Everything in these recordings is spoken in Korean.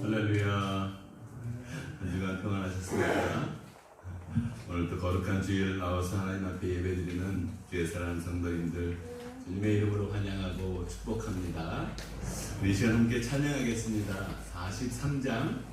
할렐루야. 한 주간 평안하셨습니까? 오늘도 거룩한 주일을 나와서 하나님 앞에 예배드리는 주의 사랑하는 성도님들 주님의 이름으로 환영하고 축복합니다. 우리 이 시간 함께 찬양하겠습니다. 43장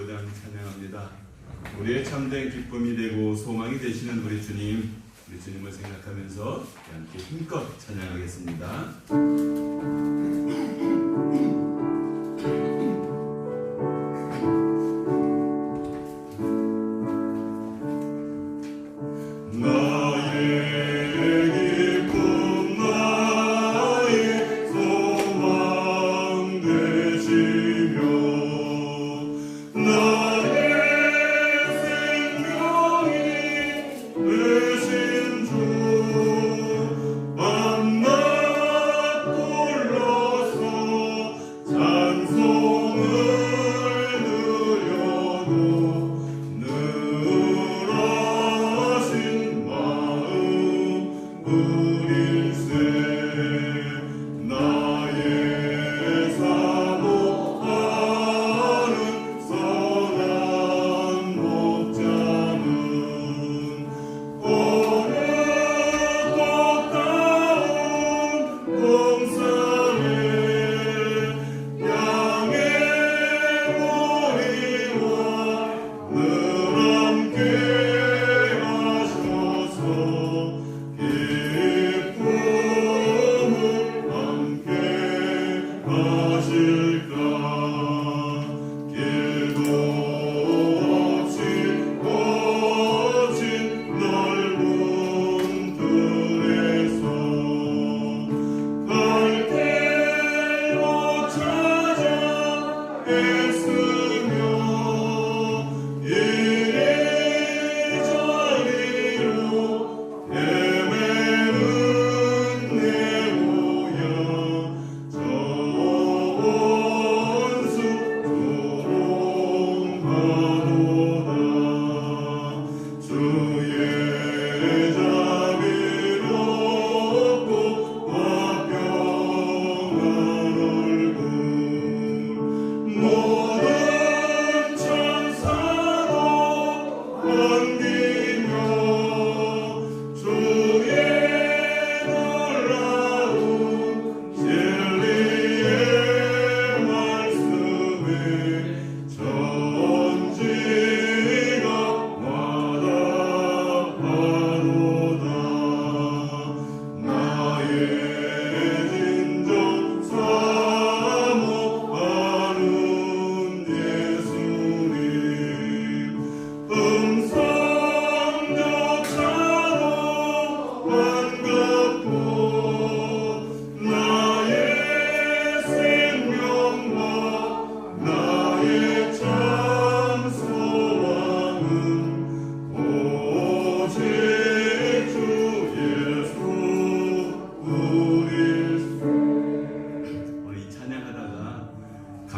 고장 찬양합니다. 우리의 참된 기쁨이 되고 소망이 되시는 우리 주님을 생각하면서 함께 힘껏 찬양하겠습니다.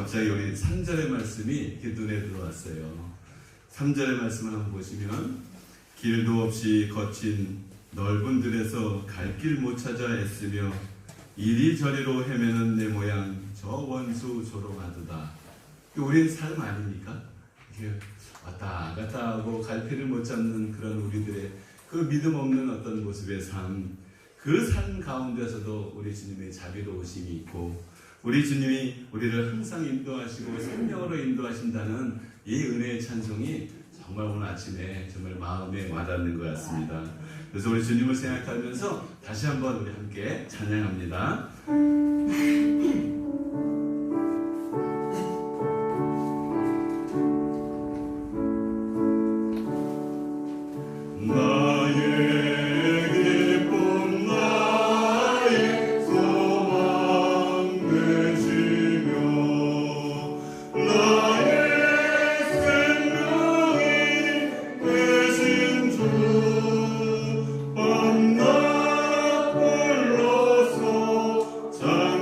갑자기 우리 3절의 말씀이 이렇게 눈에 들어왔어요. 3절의 말씀을 한번 보시면 길도 없이 거친 넓은 들에서 갈 길 못 찾아 애쓰며 이리저리로 헤매는 내 모양 저 원수 조롱하도다. 우리의 삶 아닙니까? 이렇게 왔다 갔다 하고 갈피를 못 잡는 그런 우리들의 그 믿음 없는 어떤 모습의 삶, 그 삶 가운데서도 우리 주님의 자비로우심이 있고 우리 주님이 우리를 항상 인도하시고 생명으로 인도하신다는 이 은혜의 찬송이 정말 오늘 아침에 정말 마음에 와닿는 것 같습니다. 그래서 우리 주님을 생각하면서 다시 한번 우리 함께 찬양합니다. 참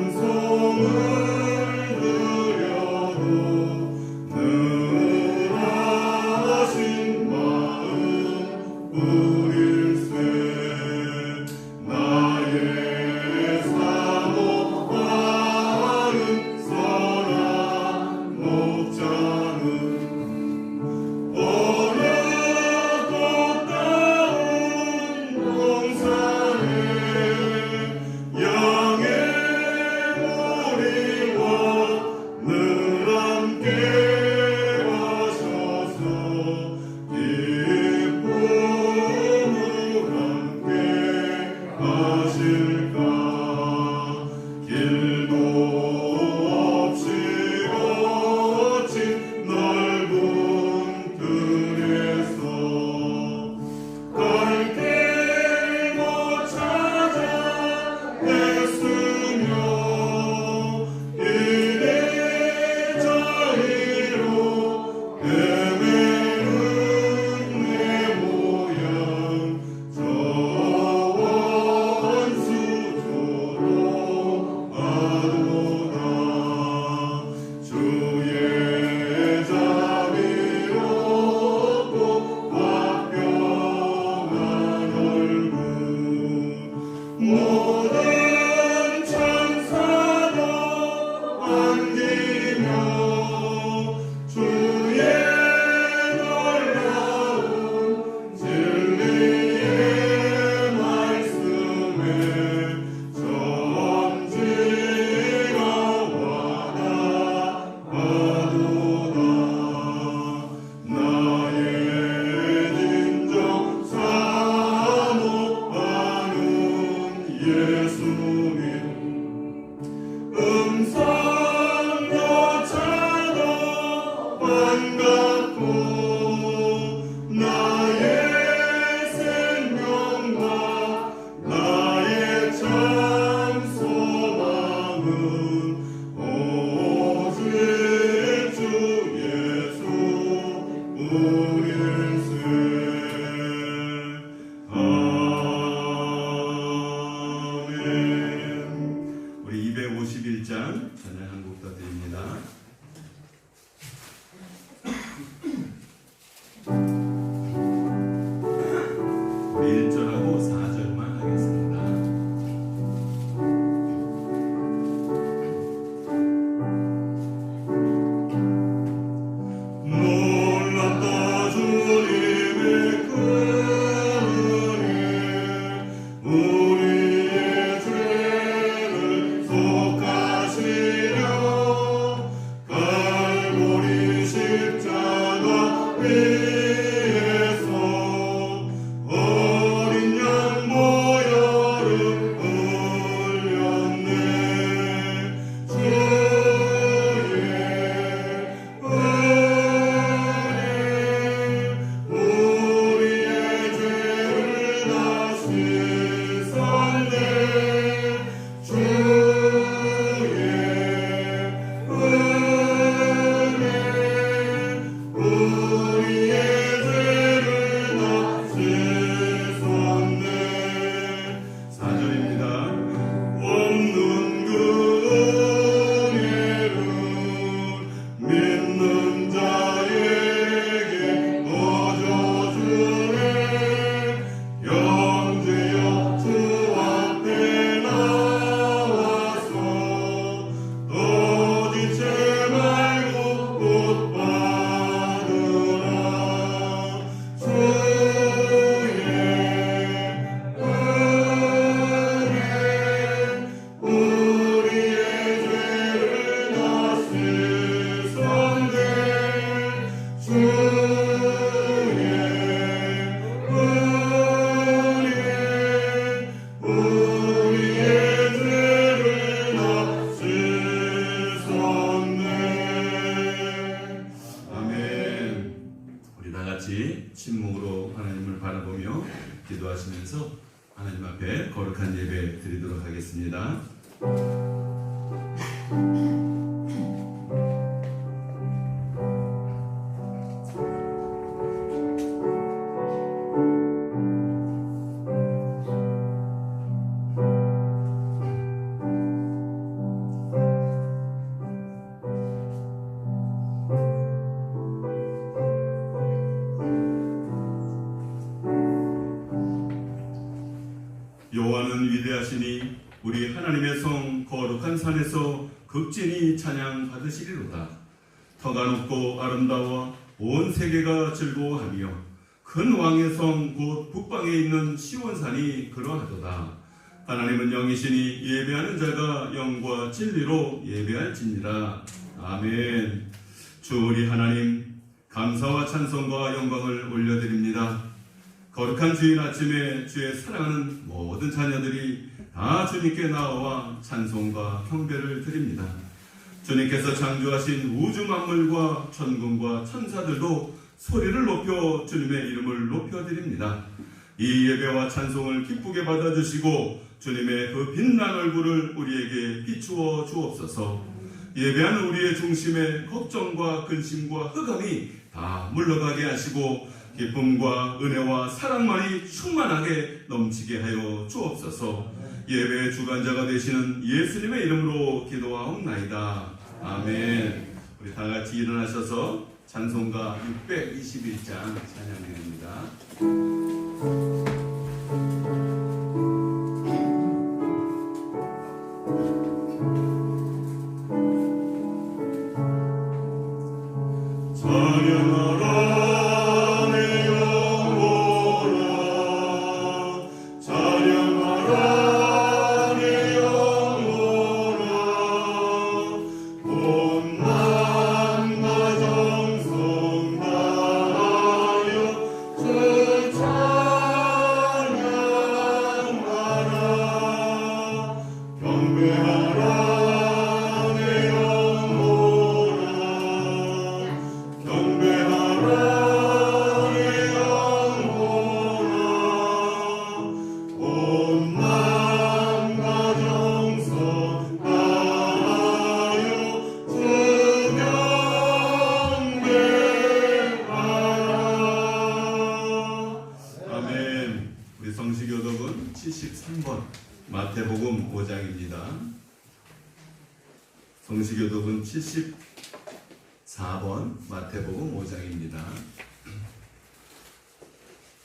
우리 251장 찬양 한 곡 더 드립니다. 우리 1절하고 4절만 하겠습니다. 놀랍다 주님의 은혜 우리의 죄를 속하시려 갈보리 십자가 위에서 어린 양 모여를 흘렸네 주의 은혜 우리의 죄를 다 씻었네 주의 은혜 우리의 죄를 다 씻었네 4절입니다. 없는 그 은혜를 믿는 자에게 거저주네 형제여 주 앞에 나와서 너지체 말고 곧 받으라 주의 은혜 우리의 죄를 다 씻었네 주의 은혜 우리의 죄를 다 씻었네. 아멘. 우리 다 같이 침묵으로 하나님을 바라보며 기도하시면서 하나님 앞에 거룩한 예배 드리도록 하겠습니다. 여호와는 위대하시니 우리 하나님의 성 거룩한 산에서 극진히 찬양 받으시리로다. 터가 높고 아름다워 온 세계가 즐거워하며 큰 왕의 성 곧 북방에 있는 시온산이 그러하도다. 하나님은 영이시니 예배하는 자가 영과 진리로 예배할지니라. 아멘. 주 우리 하나님 감사와 찬송과 영광을 올려드립니다. 거룩한 주일 아침에 주의 사랑하는 모든 자녀들이 다 주님께 나와 찬송과 경배를 드립니다. 주님께서 창조하신 우주 만물과 천군과 천사들도 소리를 높여 주님의 이름을 높여드립니다. 이 예배와 찬송을 기쁘게 받아주시고 주님의 그 빛난 얼굴을 우리에게 비추어 주옵소서. 예배하는 우리의 중심에 걱정과 근심과 흑암이 다 물러가게 하시고 기쁨과 은혜와 사랑만이 충만하게 넘치게 하여 주옵소서. 예배의 주관자가 되시는 예수님의 이름으로 기도하옵나이다. 아멘. 우리 다 같이 일어나셔서 찬송가 621장 찬양드립니다. 그 마태복음 5장입니다. 성시교독은 74번 마태복음 5장입니다.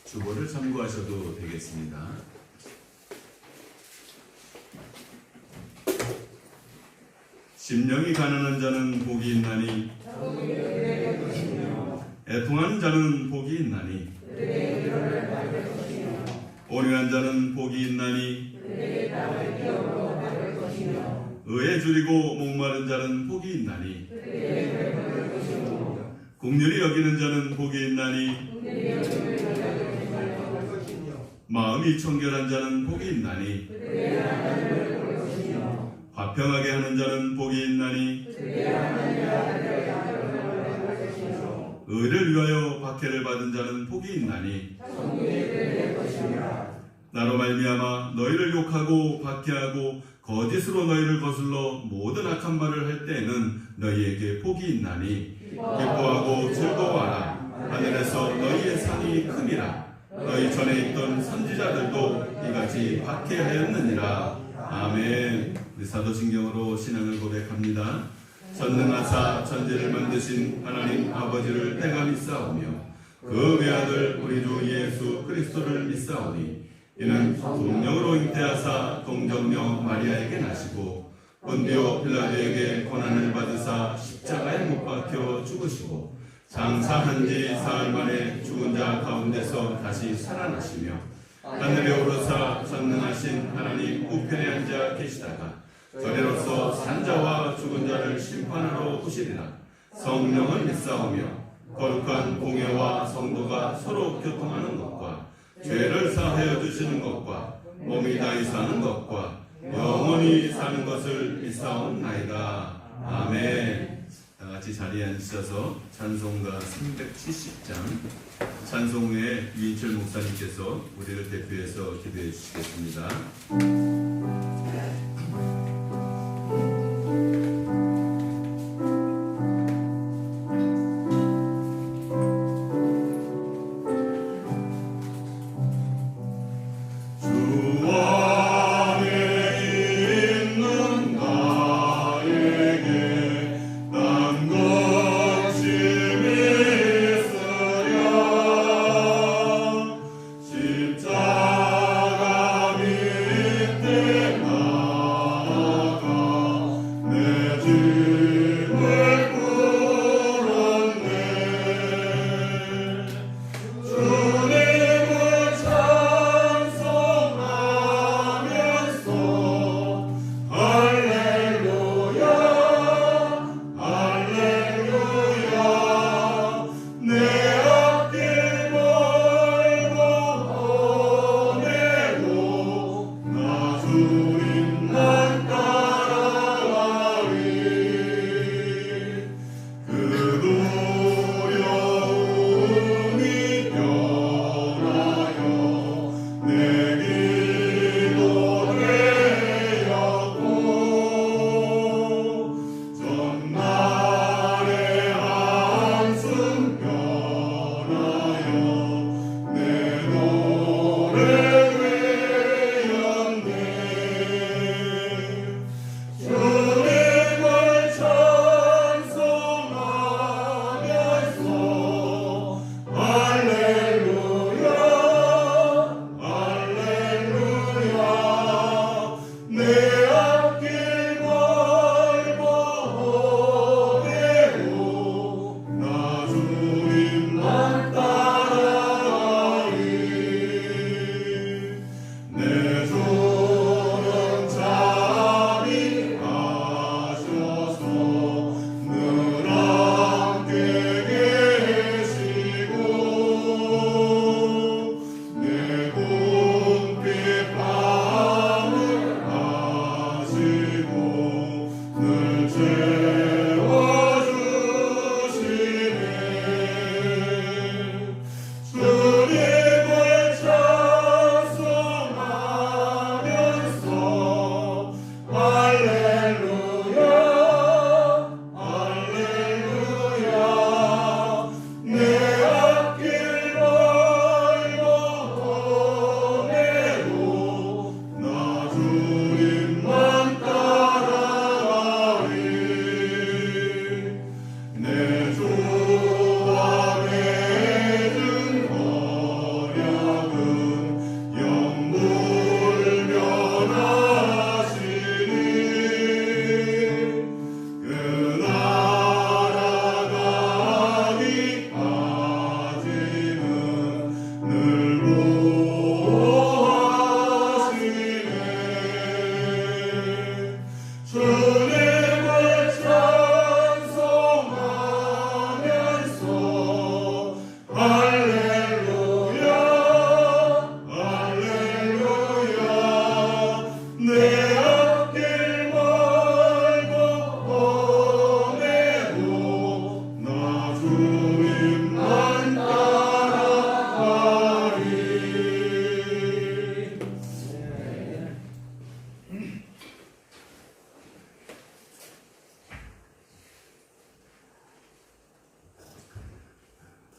주보를 참고하셔도 되겠습니다. 심령이 가난한 자는 복이 있나니 애통하는 자는 복이 있나니 온유한 자는 복이 있나니 의에 줄이고 목마른 자는 복이 있나니 긍휼히 여기는 자는 복이 있나니 마음이 청결한 자는 복이 있나니 화평하게 하는 자는 복이 있나니 의를 위하여 박해를 받은 자는 복이 있나니 나로 말미암아 너희를 욕하고 박해하고 거짓으로 너희를 거슬러 모든 악한 말을 할 때에는 너희에게 복이 있나니 기뻐하고 즐거워하라. 하늘에서 너희의 상이 크니라. 너희 전에 있던 선지자들도 이같이 박해하였느니라. 아멘. 우리 사도신경으로 신앙을 고백합니다. 전능하사 천지를 만드신 하나님 아버지를 내가 믿사오며 그 외아들 우리 주 예수 그리스도를 믿사오니 이는 성령으로 잉태하사 동정녀 마리아에게 나시고 본디오 빌라도에게 고난을 받으사 십자가에 못 박혀 죽으시고 장사한 지 사흘 만에 죽은 자 가운데서 다시 살아나시며 하늘에 오르사 전능하신 하나님 우편에 앉아 계시다가 저리로서 산자와 죽은 자를 심판하러 오시리라. 성령을 믿사오며 거룩한 공회와 성도가 서로 교통하는 것과 죄를 사하여 주시는 것과 몸이 다히 사는 것과 영원히 사는 것을 믿사옵나이다. 아멘. 다같이 자리에 앉으셔서 찬송가 370장 찬송 후에 유인철 목사님께서 우리를 대표해서 기도해 주시겠습니다. 십자가 밑에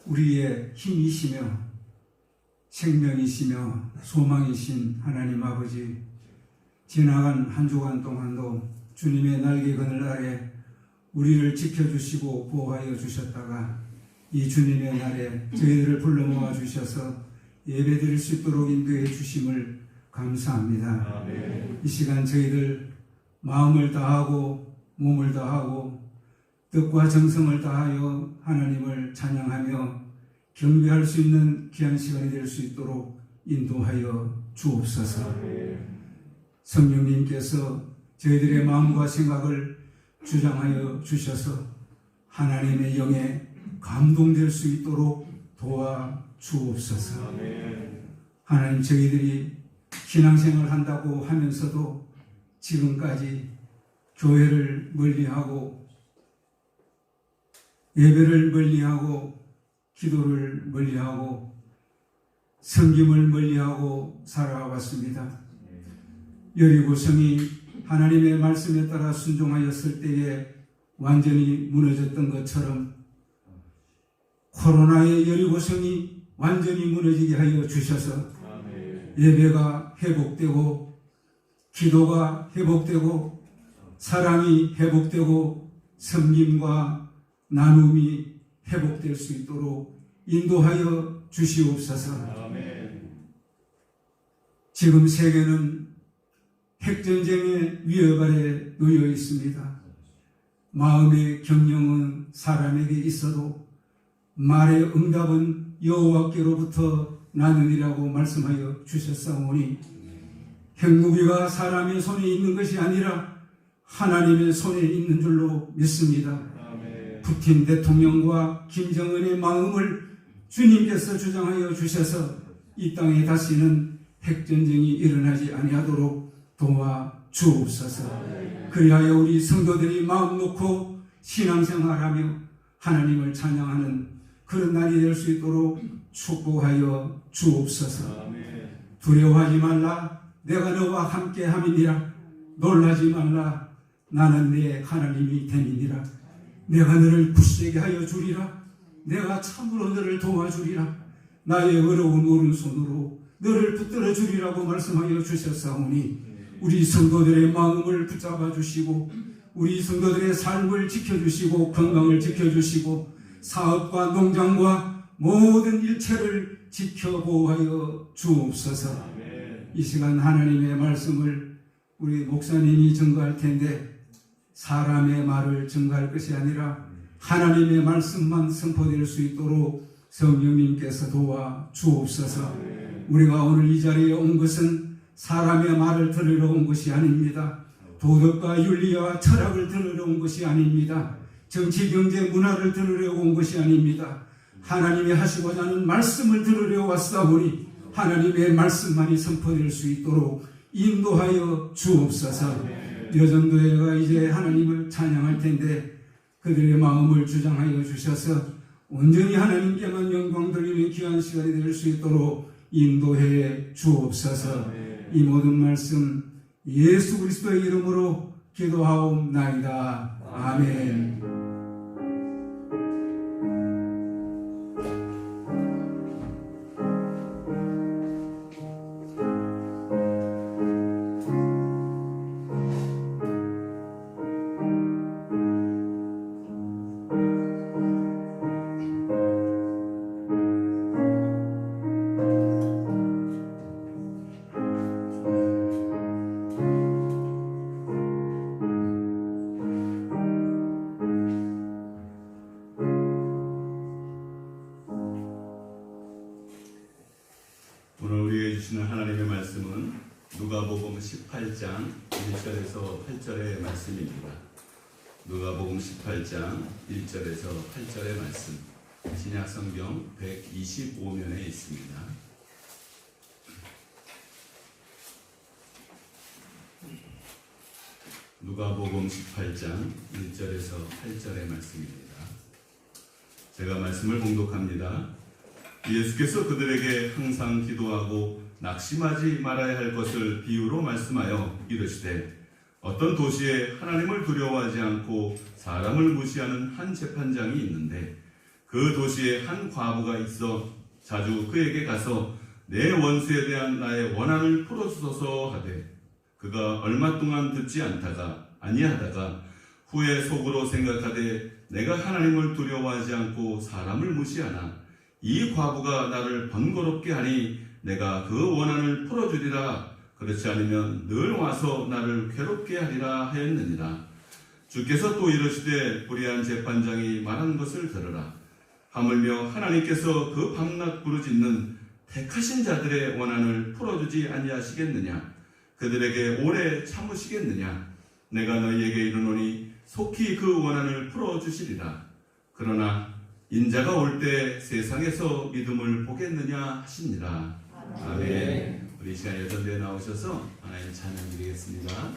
우리의 힘이시며 생명이시며 소망이신 하나님 아버지, 지나간 한 주간 동안도 주님의 날개 그늘 아래 우리를 지켜주시고 보호하여 주셨다가 이 주님의 날에 저희들을 불러 모아 주셔서 예배드릴 수 있도록 인도해 주심을 감사합니다. 아멘. 이 시간 저희들 마음을 다하고 몸을 다하고 뜻과 정성을 다하여 하나님을 찬양하며 경배할 수 있는 귀한 시간이 될 수 있도록 인도하여 주옵소서. 성령님께서 저희들의 마음과 생각을 주장하여 주셔서 하나님의 영에 감동될 수 있도록 도와 주옵소서. 하나님, 저희들이 신앙생활 한다고 하면서도 지금까지 교회를 멀리하고 예배를 멀리하고 기도를 멀리하고 섬김을 멀리하고 살아왔습니다. 여리고성이 하나님의 말씀에 따라 순종하였을 때에 완전히 무너졌던 것처럼 코로나의 여리고성이 완전히 무너지게 하여 주셔서 예배가 회복되고 기도가 회복되고 사랑이 회복되고 섬김과 나눔이 회복될 수 있도록 인도하여 주시옵소서. 지금 세계는 핵전쟁의 위협 아래 놓여 있습니다. 마음의 경영은 사람에게 있어도 말의 응답은 여호와께로부터 나느니라고 말씀하여 주셨사오니 핵무기가 사람의 손에 있는 것이 아니라 하나님의 손에 있는 줄로 믿습니다. 푸틴 대통령과 김정은의 마음을 주님께서 주장하여 주셔서 이 땅에 다시는 핵전쟁이 일어나지 아니하도록 도와 주옵소서. 그리하여 우리 성도들이 마음 놓고 신앙생활하며 하나님을 찬양하는 그런 날이 될 수 있도록 축복하여 주옵소서. 두려워하지 말라, 내가 너와 함께 함이니라. 놀라지 말라, 나는 네 하나님이 됨이니라. 내가 너를 굳세게 하여 주리라. 내가 참으로 너를 도와주리라. 나의 어려운 오른손으로 너를 붙들어 주리라고 말씀하여 주셨사오니 우리 성도들의 마음을 붙잡아 주시고 우리 성도들의 삶을 지켜주시고 건강을 지켜주시고 사업과 농장과 모든 일체를 지켜보호하여 주옵소서. 이 시간 하나님의 말씀을 우리 목사님이 증거할 텐데 사람의 말을 증거할 것이 아니라 하나님의 말씀만 선포될 수 있도록 성령님께서 도와 주옵소서. 우리가 오늘 이 자리에 온 것은 사람의 말을 들으러 온 것이 아닙니다. 도덕과 윤리와 철학을 들으러 온 것이 아닙니다. 정치, 경제, 문화를 들으러 온 것이 아닙니다. 하나님이 하시고자 하는 말씀을 들으러 왔사오니 하나님의 말씀만이 선포될 수 있도록 인도하여 주옵소서. 여전도회가 이제 하나님을 찬양할 텐데 그들의 마음을 주장하여 주셔서 온전히 하나님께만 영광 돌리는 귀한 시간이 될 수 있도록 인도해 주옵소서. 이 모든 말씀 예수 그리스도의 이름으로 기도하옵나이다. 아멘. 오늘 우리에게 주시는 하나님의 말씀은 누가복음 18장 1절에서 8절의 말씀입니다. 누가복음 18장 1절에서 8절의 말씀. 신약 성경 125면에 있습니다. 누가복음 18장 1절에서 8절의 말씀입니다. 제가 말씀을 봉독합니다. 예수께서 그들에게 항상 기도하고 낙심하지 말아야 할 것을 비유로 말씀하여 이르시되 어떤 도시에 하나님을 두려워하지 않고 사람을 무시하는 한 재판장이 있는데 그 도시에 한 과부가 있어 자주 그에게 가서 내 원수에 대한 나의 원한을 풀어주소서 하되 그가 얼마 동안 듣지 아니하다가 후에 속으로 생각하되 내가 하나님을 두려워하지 않고 사람을 무시하나 이 과부가 나를 번거롭게 하니 내가 그 원한을 풀어주리라. 그렇지 않으면 늘 와서 나를 괴롭게 하리라 하였느니라. 주께서 또 이르시되 불의한 재판장이 말한 것을 들으라. 하물며 하나님께서 그 밤낮 부르짖는 택하신 자들의 원한을 풀어주지 아니하시겠느냐. 그들에게 오래 참으시겠느냐. 내가 너희에게 이르노니 속히 그 원한을 풀어주시리라. 그러나 인자가 올 때 세상에서 믿음을 보겠느냐 하시니라. 아멘. 우리 이 시간 여전대에 나오셔서 하나님 찬양 드리겠습니다.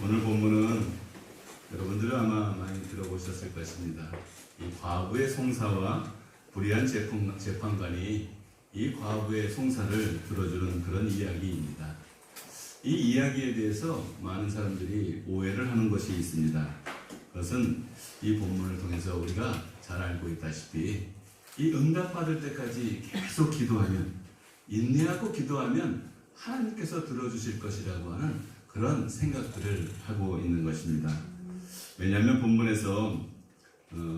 오늘 본문은 여러분들은 아마 많이 들어보셨을 것입니다. 이 과부의 송사와 불의한 재판관이 이 과부의 송사를 들어주는 그런 이야기입니다. 이 이야기에 대해서 많은 사람들이 오해를 하는 것이 있습니다. 그것은 이 본문을 통해서 우리가 잘 알고 있다시피 이 응답받을 때까지 계속 기도하면, 인내하고 기도하면 하나님께서 들어주실 것이라고 하는 그런 생각들을 하고 있는 것입니다. 왜냐하면 본문에서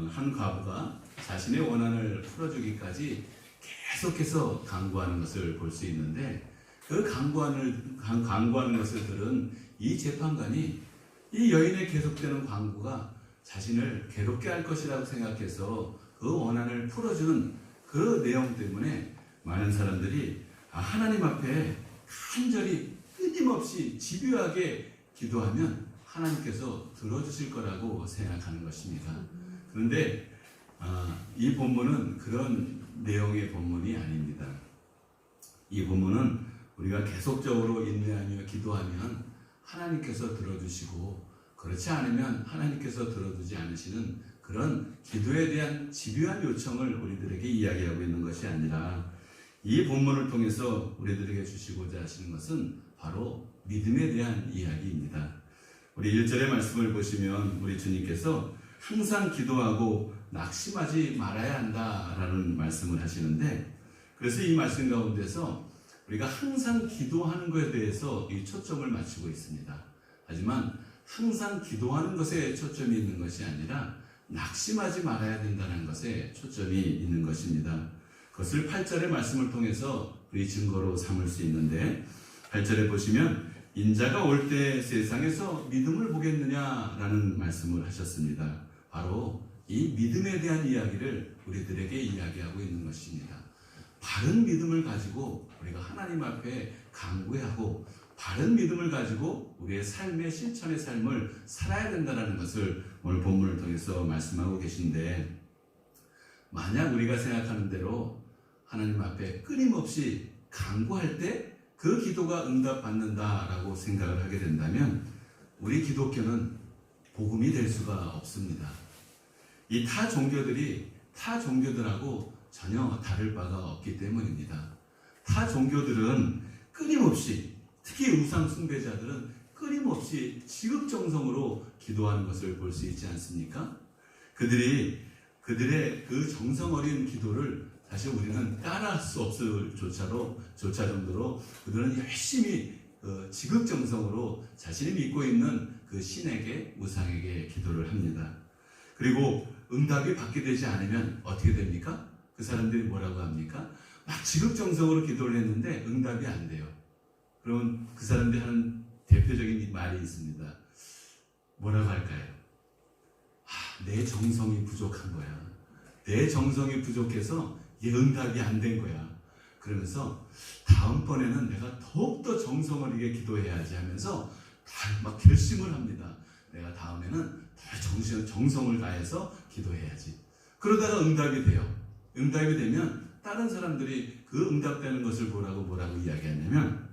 한 과부가 자신의 원한을 풀어주기까지 계속해서 강구하는 것을 볼 수 있는데, 그 강구하는 것을 들은 이 재판관이 이 여인의 계속되는 강구가 자신을 괴롭게 할 것이라고 생각해서 그 원한을 풀어주는 그 내용 때문에 많은 사람들이 하나님 앞에 간절히 끊임없이 집요하게 기도하면 하나님께서 들어주실 거라고 생각하는 것입니다. 그런데 이 본문은 그런 내용의 본문이 아닙니다. 이 본문은 우리가 계속적으로 인내하며 기도하면 하나님께서 들어주시고, 그렇지 않으면 하나님께서 들어주지 않으시는 그런 기도에 대한 집요한 요청을 우리들에게 이야기하고 있는 것이 아니라, 이 본문을 통해서 우리들에게 주시고자 하시는 것은 바로 믿음에 대한 이야기입니다. 우리 1절의 말씀을 보시면 우리 주님께서 항상 기도하고 낙심하지 말아야 한다라는 말씀을 하시는데, 그래서 이 말씀 가운데서 우리가 항상 기도하는 것에 대해서 이 초점을 맞추고 있습니다. 하지만 항상 기도하는 것에 초점이 있는 것이 아니라 낙심하지 말아야 된다는 것에 초점이 있는 것입니다. 그것을 8절의 말씀을 통해서 우리 증거로 삼을 수 있는데, 8절에 보시면 인자가 올 때 세상에서 믿음을 보겠느냐라는 말씀을 하셨습니다. 바로 이 믿음에 대한 이야기를 우리들에게 이야기하고 있는 것입니다. 바른 믿음을 가지고 우리가 하나님 앞에 간구하고, 바른 믿음을 가지고 우리의 삶의 실천의 삶을 살아야 된다는 것을 오늘 본문을 통해서 말씀하고 계신데, 만약 우리가 생각하는 대로 하나님 앞에 끊임없이 간구할 때 그 기도가 응답받는다라고 생각을 하게 된다면 우리 기독교는 복음이 될 수가 없습니다. 이 타 종교들하고 전혀 다를 바가 없기 때문입니다. 타 종교들은 끊임없이, 특히 우상 숭배자들은 끊임없이 지극정성으로 기도하는 것을 볼 수 있지 않습니까? 그들의 그 정성 어린 기도를 사실 우리는 따라할 수 없을 정도로 그들은 열심히 지극정성으로 자신이 믿고 있는 그 신에게, 우상에게 기도를 합니다. 그리고 응답이 받게 되지 않으면 어떻게 됩니까? 그 사람들이 뭐라고 합니까? 막 지극정성으로 기도를 했는데 응답이 안 돼요. 그러면 그 사람들이 하는 대표적인 말이 있습니다. 뭐라고 할까요? 내 정성이 부족한 거야. 내 정성이 부족해서 얘 응답이 안 된 거야. 그러면서 다음번에는 내가 더욱더 정성 어리게 기도해야지 하면서 막 결심을 합니다. 내가 다음에는 더 정성을 다해서 기도해야지. 그러다가 응답이 돼요. 응답이 되면 다른 사람들이 그 응답되는 것을 뭐라고 이야기하냐면,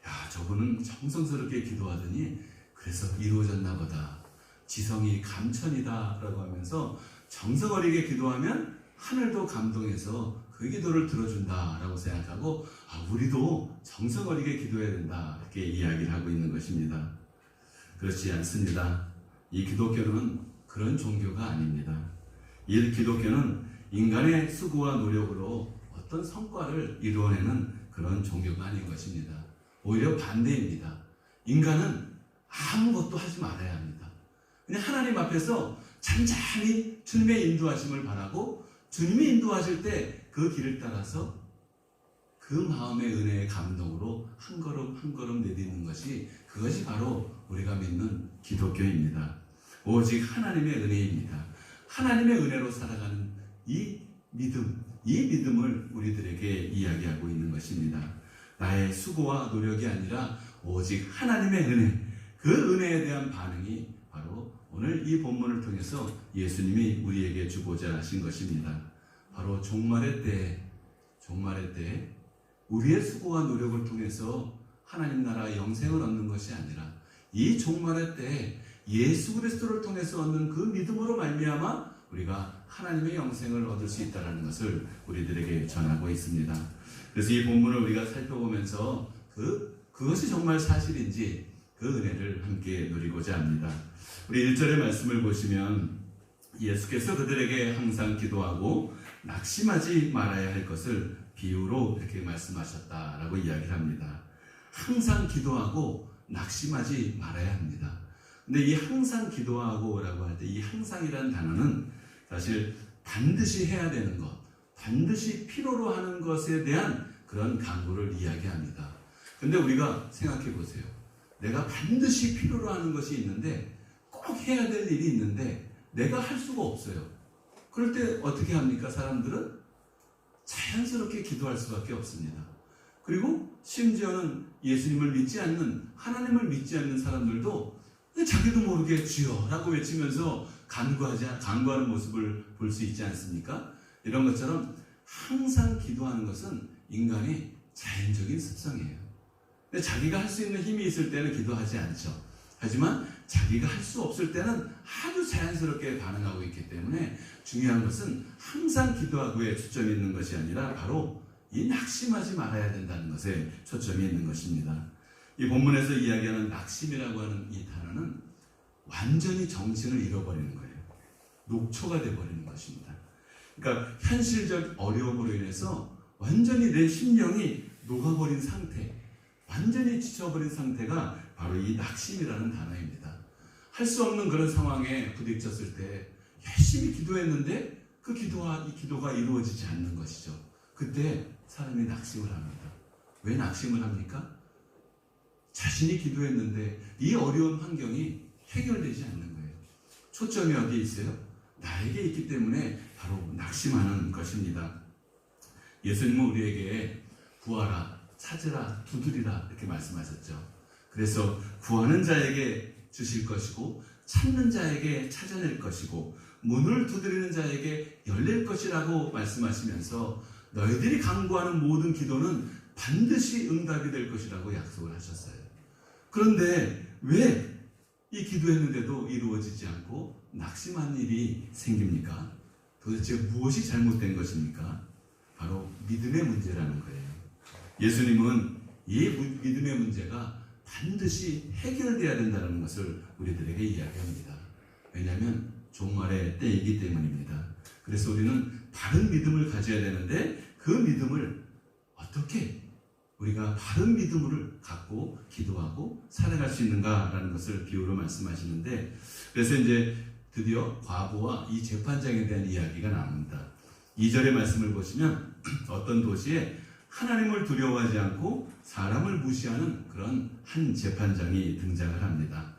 야, 저분은 정성스럽게 기도하더니 그래서 이루어졌나 보다. 지성이 감천이다 라고 하면서 정성 어리게 기도하면 하늘도 감동해서 그 기도를 들어준다 라고 생각하고, 우리도 정성 어리게 기도해야 된다, 이렇게 이야기를 하고 있는 것입니다. 그렇지 않습니다. 이 기독교는 그런 종교가 아닙니다. 이 기독교는 인간의 수고와 노력으로 어떤 성과를 이루어내는 그런 종교가 아닌 것입니다. 오히려 반대입니다. 인간은 아무것도 하지 말아야 합니다. 그냥 하나님 앞에서 잔잔히 주님의 인도하심을 바라고, 주님이 인도하실 때 그 길을 따라서 그 마음의 은혜의 감동으로 한 걸음 한 걸음 내딛는 것이, 그것이 바로 우리가 믿는 기독교입니다. 오직 하나님의 은혜입니다. 하나님의 은혜로 살아가는 이 믿음을 우리들에게 이야기하고 있는 것입니다. 나의 수고와 노력이 아니라 오직 하나님의 은혜, 그 은혜에 대한 반응이 바로 오늘 이 본문을 통해서 예수님이 우리에게 주고자 하신 것입니다. 바로 종말의 때 우리의 수고와 노력을 통해서 하나님 나라 영생을 얻는 것이 아니라 이 종말의 때에 예수 그리스도를 통해서 얻는 그 믿음으로 말미암아 우리가 하나님의 영생을 얻을 수 있다는 것을 우리들에게 전하고 있습니다. 그래서 이 본문을 우리가 살펴보면서 그것이 정말 사실인지 그 은혜를 함께 누리고자 합니다. 우리 1절의 말씀을 보시면 예수께서 그들에게 항상 기도하고 낙심하지 말아야 할 것을 비유로 이렇게 말씀하셨다라고 이야기를 합니다. 항상 기도하고 낙심하지 말아야 합니다. 근데 이 항상 기도하고라고 할 때 이 항상이라는 단어는 사실 반드시 해야 되는 것, 반드시 필요로 하는 것에 대한 그런 강구를 이야기합니다. 근데 우리가 생각해 보세요. 내가 반드시 필요로 하는 것이 있는데 꼭 해야 될 일이 있는데 내가 할 수가 없어요. 그럴 때 어떻게 합니까? 사람들은 자연스럽게 기도할 수밖에 없습니다. 그리고 심지어는 예수님을 믿지 않는, 하나님을 믿지 않는 사람들도 자기도 모르게 주여라고 외치면서 간구하는 모습을 볼 수 있지 않습니까? 이런 것처럼 항상 기도하는 것은 인간의 자연적인 습성이에요. 근데 자기가 할 수 있는 힘이 있을 때는 기도하지 않죠. 하지만 자기가 할 수 없을 때는 아주 자연스럽게 반응하고 있기 때문에 중요한 것은 항상 기도하고에 초점이 있는 것이 아니라 바로 이 낙심하지 말아야 된다는 것에 초점이 있는 것입니다. 이 본문에서 이야기하는 낙심이라고 하는 이 단어는 완전히 정신을 잃어버리는 거예요. 녹초가 되어버리는 것입니다. 그러니까 현실적 어려움으로 인해서 완전히 내 심령이 녹아버린 상태, 완전히 지쳐버린 상태가 바로 이 낙심이라는 단어입니다. 할 수 없는 그런 상황에 부딪혔을 때 열심히 기도했는데 그 기도가 이루어지지 않는 것이죠. 그때 사람이 낙심을 합니다. 왜 낙심을 합니까? 자신이 기도했는데 이 어려운 환경이 해결되지 않는 거예요. 초점이 어디에 있어요? 나에게 있기 때문에 바로 낙심하는 것입니다. 예수님은 우리에게 구하라, 찾으라, 두드리라 이렇게 말씀하셨죠. 그래서 구하는 자에게 주실 것이고 찾는 자에게 찾아낼 것이고 문을 두드리는 자에게 열릴 것이라고 말씀하시면서 너희들이 간구하는 모든 기도는 반드시 응답이 될 것이라고 약속을 하셨어요. 그런데 왜 이 기도했는데도 이루어지지 않고 낙심한 일이 생깁니까? 도대체 무엇이 잘못된 것입니까? 바로 믿음의 문제라는 거예요. 예수님은 이 믿음의 문제가 반드시 해결돼야 된다는 것을 우리들에게 이야기합니다. 왜냐하면 종말의 때이기 때문입니다. 그래서 우리는 바른 믿음을 가져야 되는데 그 믿음을 어떻게 우리가 바른 믿음을 갖고 기도하고 살아갈 수 있는가라는 것을 비유로 말씀하시는데, 그래서 이제 드디어 과부와 이 재판장에 대한 이야기가 나옵니다. 2절의 말씀을 보시면 어떤 도시에 하나님을 두려워하지 않고 사람을 무시하는 그런 한 재판장이 등장을 합니다.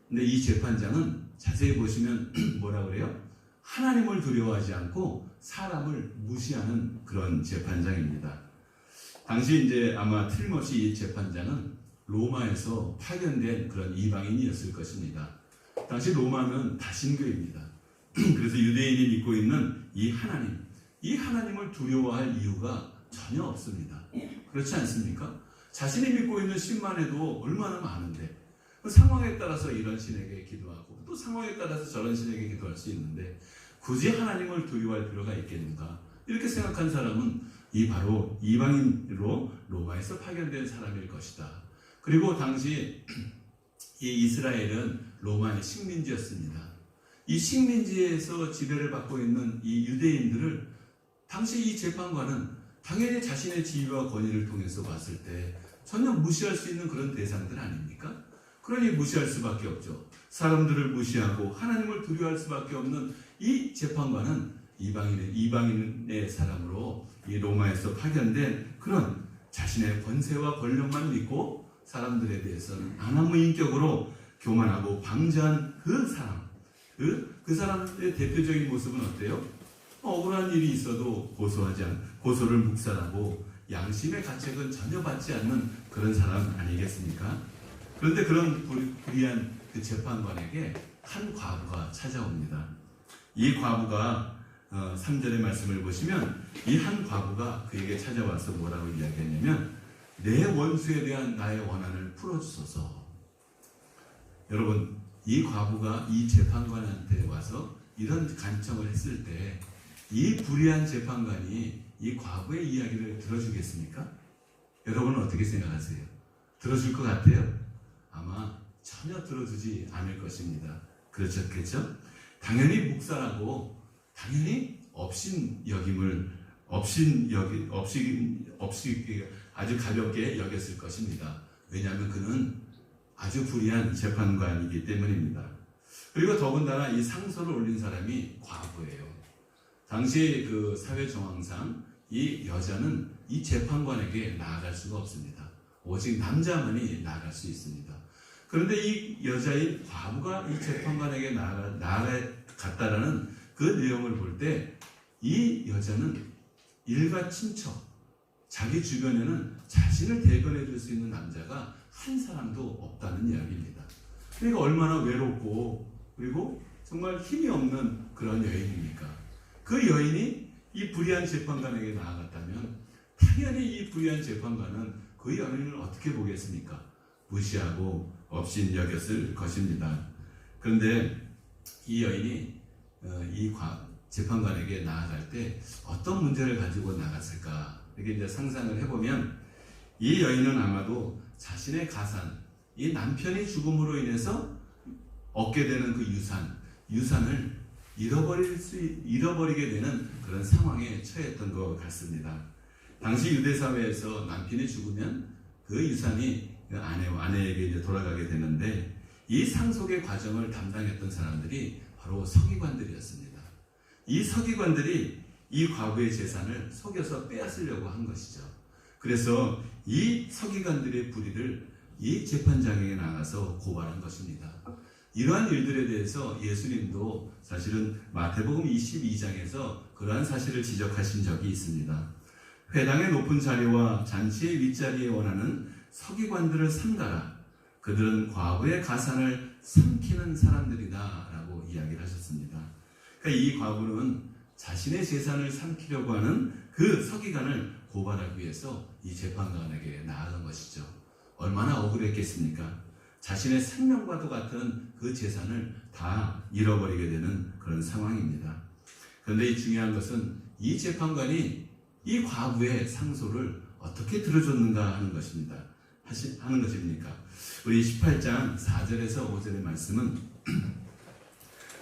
근데 이 재판장은 자세히 보시면 뭐라 그래요? 하나님을 두려워하지 않고 사람을 무시하는 그런 재판장입니다. 당시 이제 아마 틀림없이 이 재판장은 로마에서 파견된 그런 이방인이었을 것입니다. 당시 로마는 다신교입니다. 그래서 유대인이 믿고 있는 이 하나님을 두려워할 이유가 전혀 없습니다. 그렇지 않습니까? 자신이 믿고 있는 신만 해도 얼마나 많은데 그 상황에 따라서 이런 신에게 기도하고 또 상황에 따라서 저런 신에게 기도할 수 있는데 굳이 하나님을 두려워할 필요가 있겠는가? 이렇게 생각한 사람은 바로 이방인으로 로마에서 파견된 사람일 것이다. 그리고 당시 이 이스라엘은 로마의 식민지였습니다. 이 식민지에서 지배를 받고 있는 이 유대인들을 당시 이 재판관은 당연히 자신의 지위와 권위를 통해서 봤을 때 전혀 무시할 수 있는 그런 대상들 아닙니까? 그러니 무시할 수밖에 없죠. 사람들을 무시하고 하나님을 두려워할 수밖에 없는 이 재판관은 이방인의 사람으로 이 로마에서 파견된 그런 자신의 권세와 권력만 믿고 사람들에 대해서는 안하무인격으로 교만하고 방자한 그 사람, 그 사람의 대표적인 모습은 어때요? 억울한 일이 있어도 고소를 묵살하고 양심의 가책은 전혀 받지 않는 그런 사람 아니겠습니까? 그런데 그런 불의한 그 재판관에게 한 과부가 찾아옵니다. 이 과부가 3절의 말씀을 보시면 이 한 과부가 그에게 찾아와서 뭐라고 이야기했냐면 내 원수에 대한 나의 원한을 풀어주소서. 여러분, 이 과부가 이 재판관한테 와서 이런 간청을 했을 때 이 불의한 재판관이 이 과부의 이야기를 들어주겠습니까? 여러분은 어떻게 생각하세요? 들어줄 것 같아요? 아마 전혀 들어주지 않을 것입니다. 그렇겠죠? 당연히 묵살하고 당연히 아주 가볍게 여겼을 것입니다. 왜냐하면 그는 아주 불의한 재판관이기 때문입니다. 그리고 더군다나 이 상소를 올린 사람이 과부예요. 당시 그 사회 정황상 이 여자는 이 재판관에게 나아갈 수가 없습니다. 오직 남자만이 나아갈 수 있습니다. 그런데 이 여자인 과부가 이 재판관에게 나아갔다라는 그 내용을 볼 때 이 여자는 일가 친척, 자기 주변에는 자신을 대변해 줄 수 있는 남자가 한 사람도 없다는 이야기입니다. 그러니까 얼마나 외롭고 그리고 정말 힘이 없는 그런 여인입니까? 그 여인이 이 불의한 재판관에게 나아갔다면 당연히 이 불의한 재판관은 그 여인을 어떻게 보겠습니까? 무시하고 업신여겼을 것입니다. 그런데 이 여인이 재판관에게 나아갈 때 어떤 문제를 가지고 나갔을까? 이렇게 이제 상상을 해보면 이 여인은 아마도 자신의 가산, 이 남편이 죽음으로 인해서 얻게 되는 그 유산을 잃어버리게 되는 그런 상황에 처했던 것 같습니다. 당시 유대 사회에서 남편이 죽으면 그 유산이 아내에게 이제 돌아가게 되는데 이 상속의 과정을 담당했던 사람들이 바로 서기관들이었습니다. 이 서기관들이 이 과부의 재산을 속여서 빼앗으려고 한 것이죠. 그래서 이 서기관들의 불의를 이 재판장에게 나가서 고발한 것입니다. 이러한 일들에 대해서 예수님도 사실은 마태복음 22장에서 그러한 사실을 지적하신 적이 있습니다. 회당의 높은 자리와 잔치의 윗자리에 원하는 서기관들을 삼가라. 그들은 과부의 가산을 삼키는 사람들이다 라고 이야기를 하셨습니다. 그러니까 이 과부는 자신의 재산을 삼키려고 하는 그 서기관을 고발하기 위해서 이 재판관에게 나아간 것이죠. 얼마나 억울했겠습니까? 자신의 생명과도 같은 그 재산을 다 잃어버리게 되는 그런 상황입니다. 그런데 이 중요한 것은 이 재판관이 이 과부의 상소를 어떻게 들어줬는가 하는 것입니다. 하는 것입니까? 우리 18장 4절에서 5절의 말씀은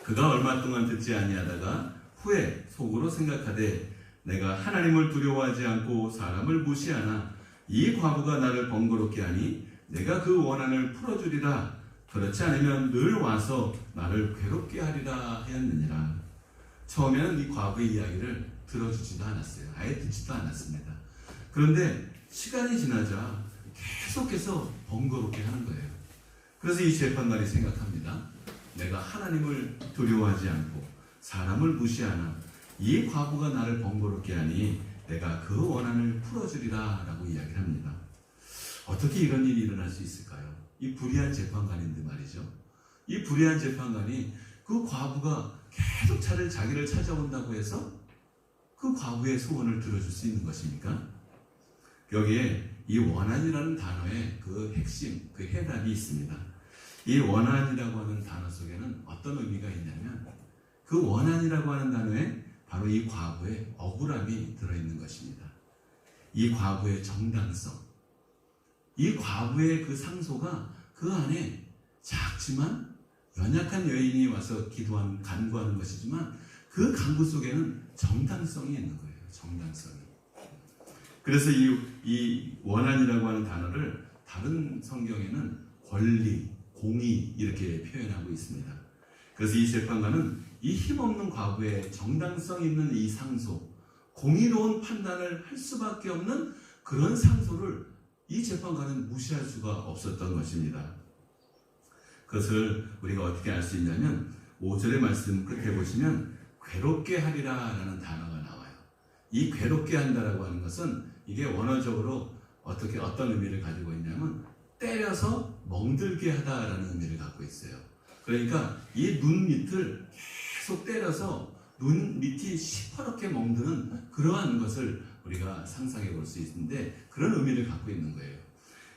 그가 얼마 동안 듣지 아니하다가 후에 속으로 생각하되 내가 하나님을 두려워하지 않고 사람을 무시하나 이 과부가 나를 번거롭게 하니 내가 그 원한을 풀어주리라. 그렇지 않으면 늘 와서 나를 괴롭게 하리라 하였느니라. 처음에는 이 과부의 이야기를 들어주지도 않았어요. 아예 듣지도 않았습니다. 그런데 시간이 지나자 계속해서 번거롭게 하는 거예요. 그래서 이 재판관이 생각합니다. 내가 하나님을 두려워하지 않고 사람을 무시하나 이 과부가 나를 번거롭게 하니 내가 그 원한을 풀어주리라 라고 이야기를 합니다. 어떻게 이런 일이 일어날 수 있을까요? 이 불의한 재판관인데 말이죠. 이 불의한 재판관이 그 과부가 계속 자기를 찾아온다고 해서 그 과부의 소원을 들어줄 수 있는 것입니까? 여기에 이 원한이라는 단어의 그 핵심, 그 해답이 있습니다. 이 원한이라고 하는 단어 속에는 어떤 의미가 있냐면 그 원한이라고 하는 단어에 바로 이 과부의 억울함이 들어있는 것입니다. 이 과부의 정당성, 이 과부의 그 상소가 그 안에 작지만 연약한 여인이 와서 간구하는 것이지만 그 간구 속에는 정당성이 있는 거예요. 정당성이. 그래서 이 원한이라고 하는 단어를 다른 성경에는 권리, 공의 이렇게 표현하고 있습니다. 그래서 이 재판관은 이 힘없는 과부의 정당성 있는 이 상소, 공의로운 판단을 할 수밖에 없는 그런 상소를 이 재판관은 무시할 수가 없었던 것입니다. 그것을 우리가 어떻게 알 수 있냐면 5절의 말씀 끝에 보시면 괴롭게 하리라 라는 단어가 나와요. 이 괴롭게 한다라고 하는 것은 이게 원어적으로 어떤 의미를 가지고 있냐면 때려서 멍들게 하다라는 의미를 갖고 있어요. 그러니까 이 눈 밑을 계속 때려서 눈 밑이 시퍼렇게 멍드는 그러한 것을 우리가 상상해 볼 수 있는데 그런 의미를 갖고 있는 거예요.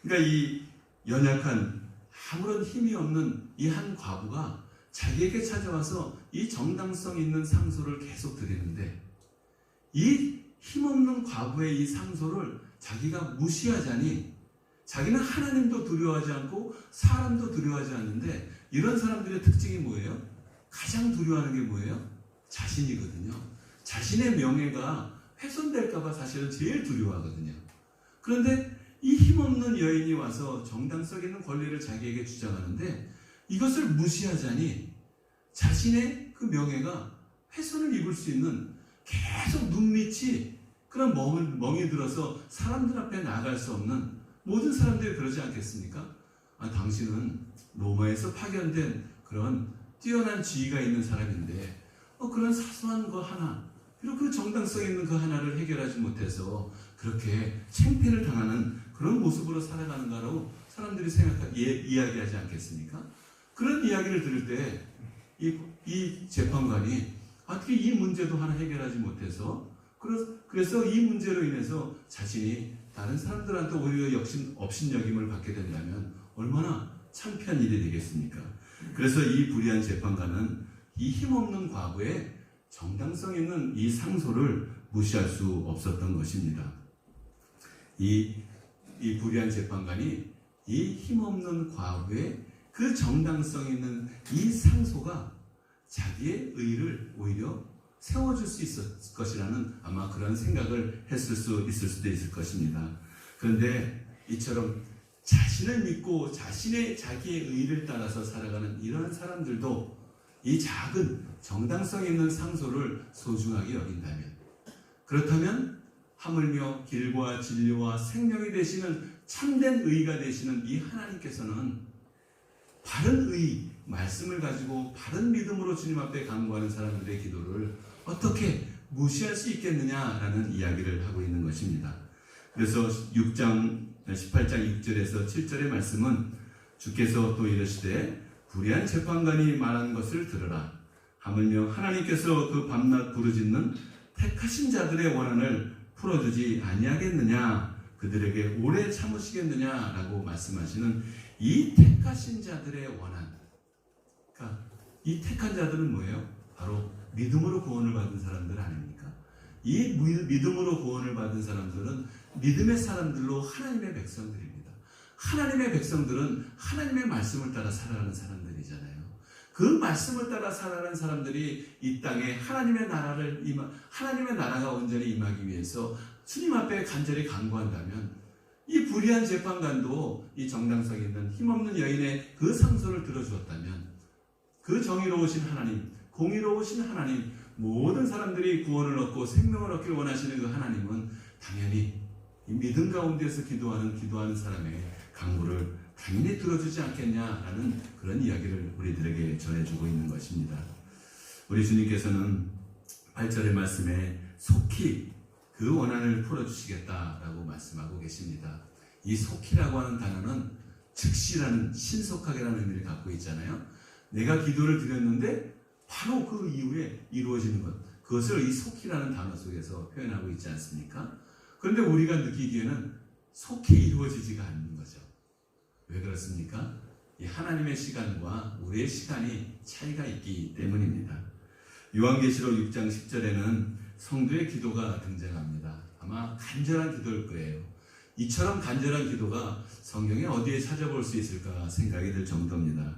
그러니까 이 연약한 아무런 힘이 없는 이 한 과부가 자기에게 찾아와서 이 정당성 있는 상소를 계속 드리는데, 이 힘없는 과부의 이 상소를 자기가 무시하자니, 자기는 하나님도 두려워하지 않고 사람도 두려워하지 않는데, 이런 사람들의 특징이 뭐예요? 가장 두려워하는 게 뭐예요? 자신이거든요. 자신의 명예가 훼손될까봐 사실은 제일 두려워하거든요. 그런데 이 힘없는 여인이 와서 정당성 있는 권리를 자기에게 주장하는데, 이것을 무시하자니 자신의 그 명예가 훼손을 입을 수 있는, 계속 눈밑이 그런 멍이 들어서 사람들 앞에 나아갈 수 없는, 모든 사람들이 그러지 않겠습니까? 당신은 로마에서 파견된 그런 뛰어난 지위가 있는 사람인데 그런 사소한 거 하나, 그리고 그 정당성 있는 그 하나를 해결하지 못해서 그렇게 창피를 당하는 그런 모습으로 살아가는가라고 사람들이 이야기하지 않겠습니까? 그런 이야기를 들을 때 이 재판관이 어떻게 이 문제도 하나 해결하지 못해서, 그래서 이 문제로 인해서 자신이 다른 사람들한테 오히려 업신여김을 받게 된다면 얼마나 창피한 일이 되겠습니까? 그래서 이 불의한 재판관은 이 힘없는 과부의 정당성 있는 이 상소를 무시할 수 없었던 것입니다. 이 불의한 재판관이 이 힘없는 과부의 그 정당성 있는 이 상소가 자기의 의를 오히려 세워줄 수 있을 것이라는 아마 그런 생각을 했을 수 있을 수도 있을 것입니다. 그런데 이처럼 자신을 믿고 자기의 의를 따라서 살아가는 이러한 사람들도 이 작은 정당성 있는 상소를 소중하게 여긴다면, 그렇다면 하물며 길과 진리와 생명이 되시는 참된 의가 되시는 이 하나님께서는 바른 의, 말씀을 가지고 바른 믿음으로 주님 앞에 간구하는 사람들의 기도를 어떻게 무시할 수 있겠느냐라는 이야기를 하고 있는 것입니다. 그래서 18장 6절에서 7절의 말씀은 주께서 또 이르시되 불의한 재판관이 말한 것을 들으라. 하물며 하나님께서 그 밤낮 부르짖는 택하신 자들의 원한을 풀어주지 아니하겠느냐, 그들에게 오래 참으시겠느냐라고 말씀하시는 이 택하신 자들의 원한. 그러니까 이 택한 자들은 뭐예요? 바로 믿음으로 구원을 받은 사람들 아닙니까? 이 믿음으로 구원을 받은 사람들은 믿음의 사람들로 하나님의 백성들입니다. 하나님의 백성들은 하나님의 말씀을 따라 살아가는 사람들이잖아요. 그 말씀을 따라 살아가는 사람들이 이 땅에 하나님의 나라가 온전히 임하기 위해서 주님 앞에 간절히 간구한다면, 이 불의한 재판관도 이 정당성 있는 힘없는 여인의 그 상소를 들어주었다면, 그 정의로우신 하나님, 공의로우신 하나님, 모든 사람들이 구원을 얻고 생명을 얻기를 원하시는 그 하나님은 당연히 이 믿음 가운데서 기도하는 사람의 간구를 당연히 들어주지 않겠냐라는 그런 이야기를 우리들에게 전해주고 있는 것입니다. 우리 주님께서는 8절의 말씀에 속히 그 원한을 풀어주시겠다라고 말씀하고 계십니다. 이 속히라고 하는 단어는 즉시라는, 신속하게라는 의미를 갖고 있잖아요. 내가 기도를 드렸는데 바로 그 이후에 이루어지는 것, 그것을 이 속히라는 단어 속에서 표현하고 있지 않습니까? 그런데 우리가 느끼기에는 속히 이루어지지가 않는 거죠. 왜 그렇습니까? 이 하나님의 시간과 우리의 시간이 차이가 있기 때문입니다. 요한계시록 6장 10절에는 성도의 기도가 등장합니다. 아마 간절한 기도일 거예요. 이처럼 간절한 기도가 성경에 어디에 찾아볼 수 있을까 생각이 들 정도입니다.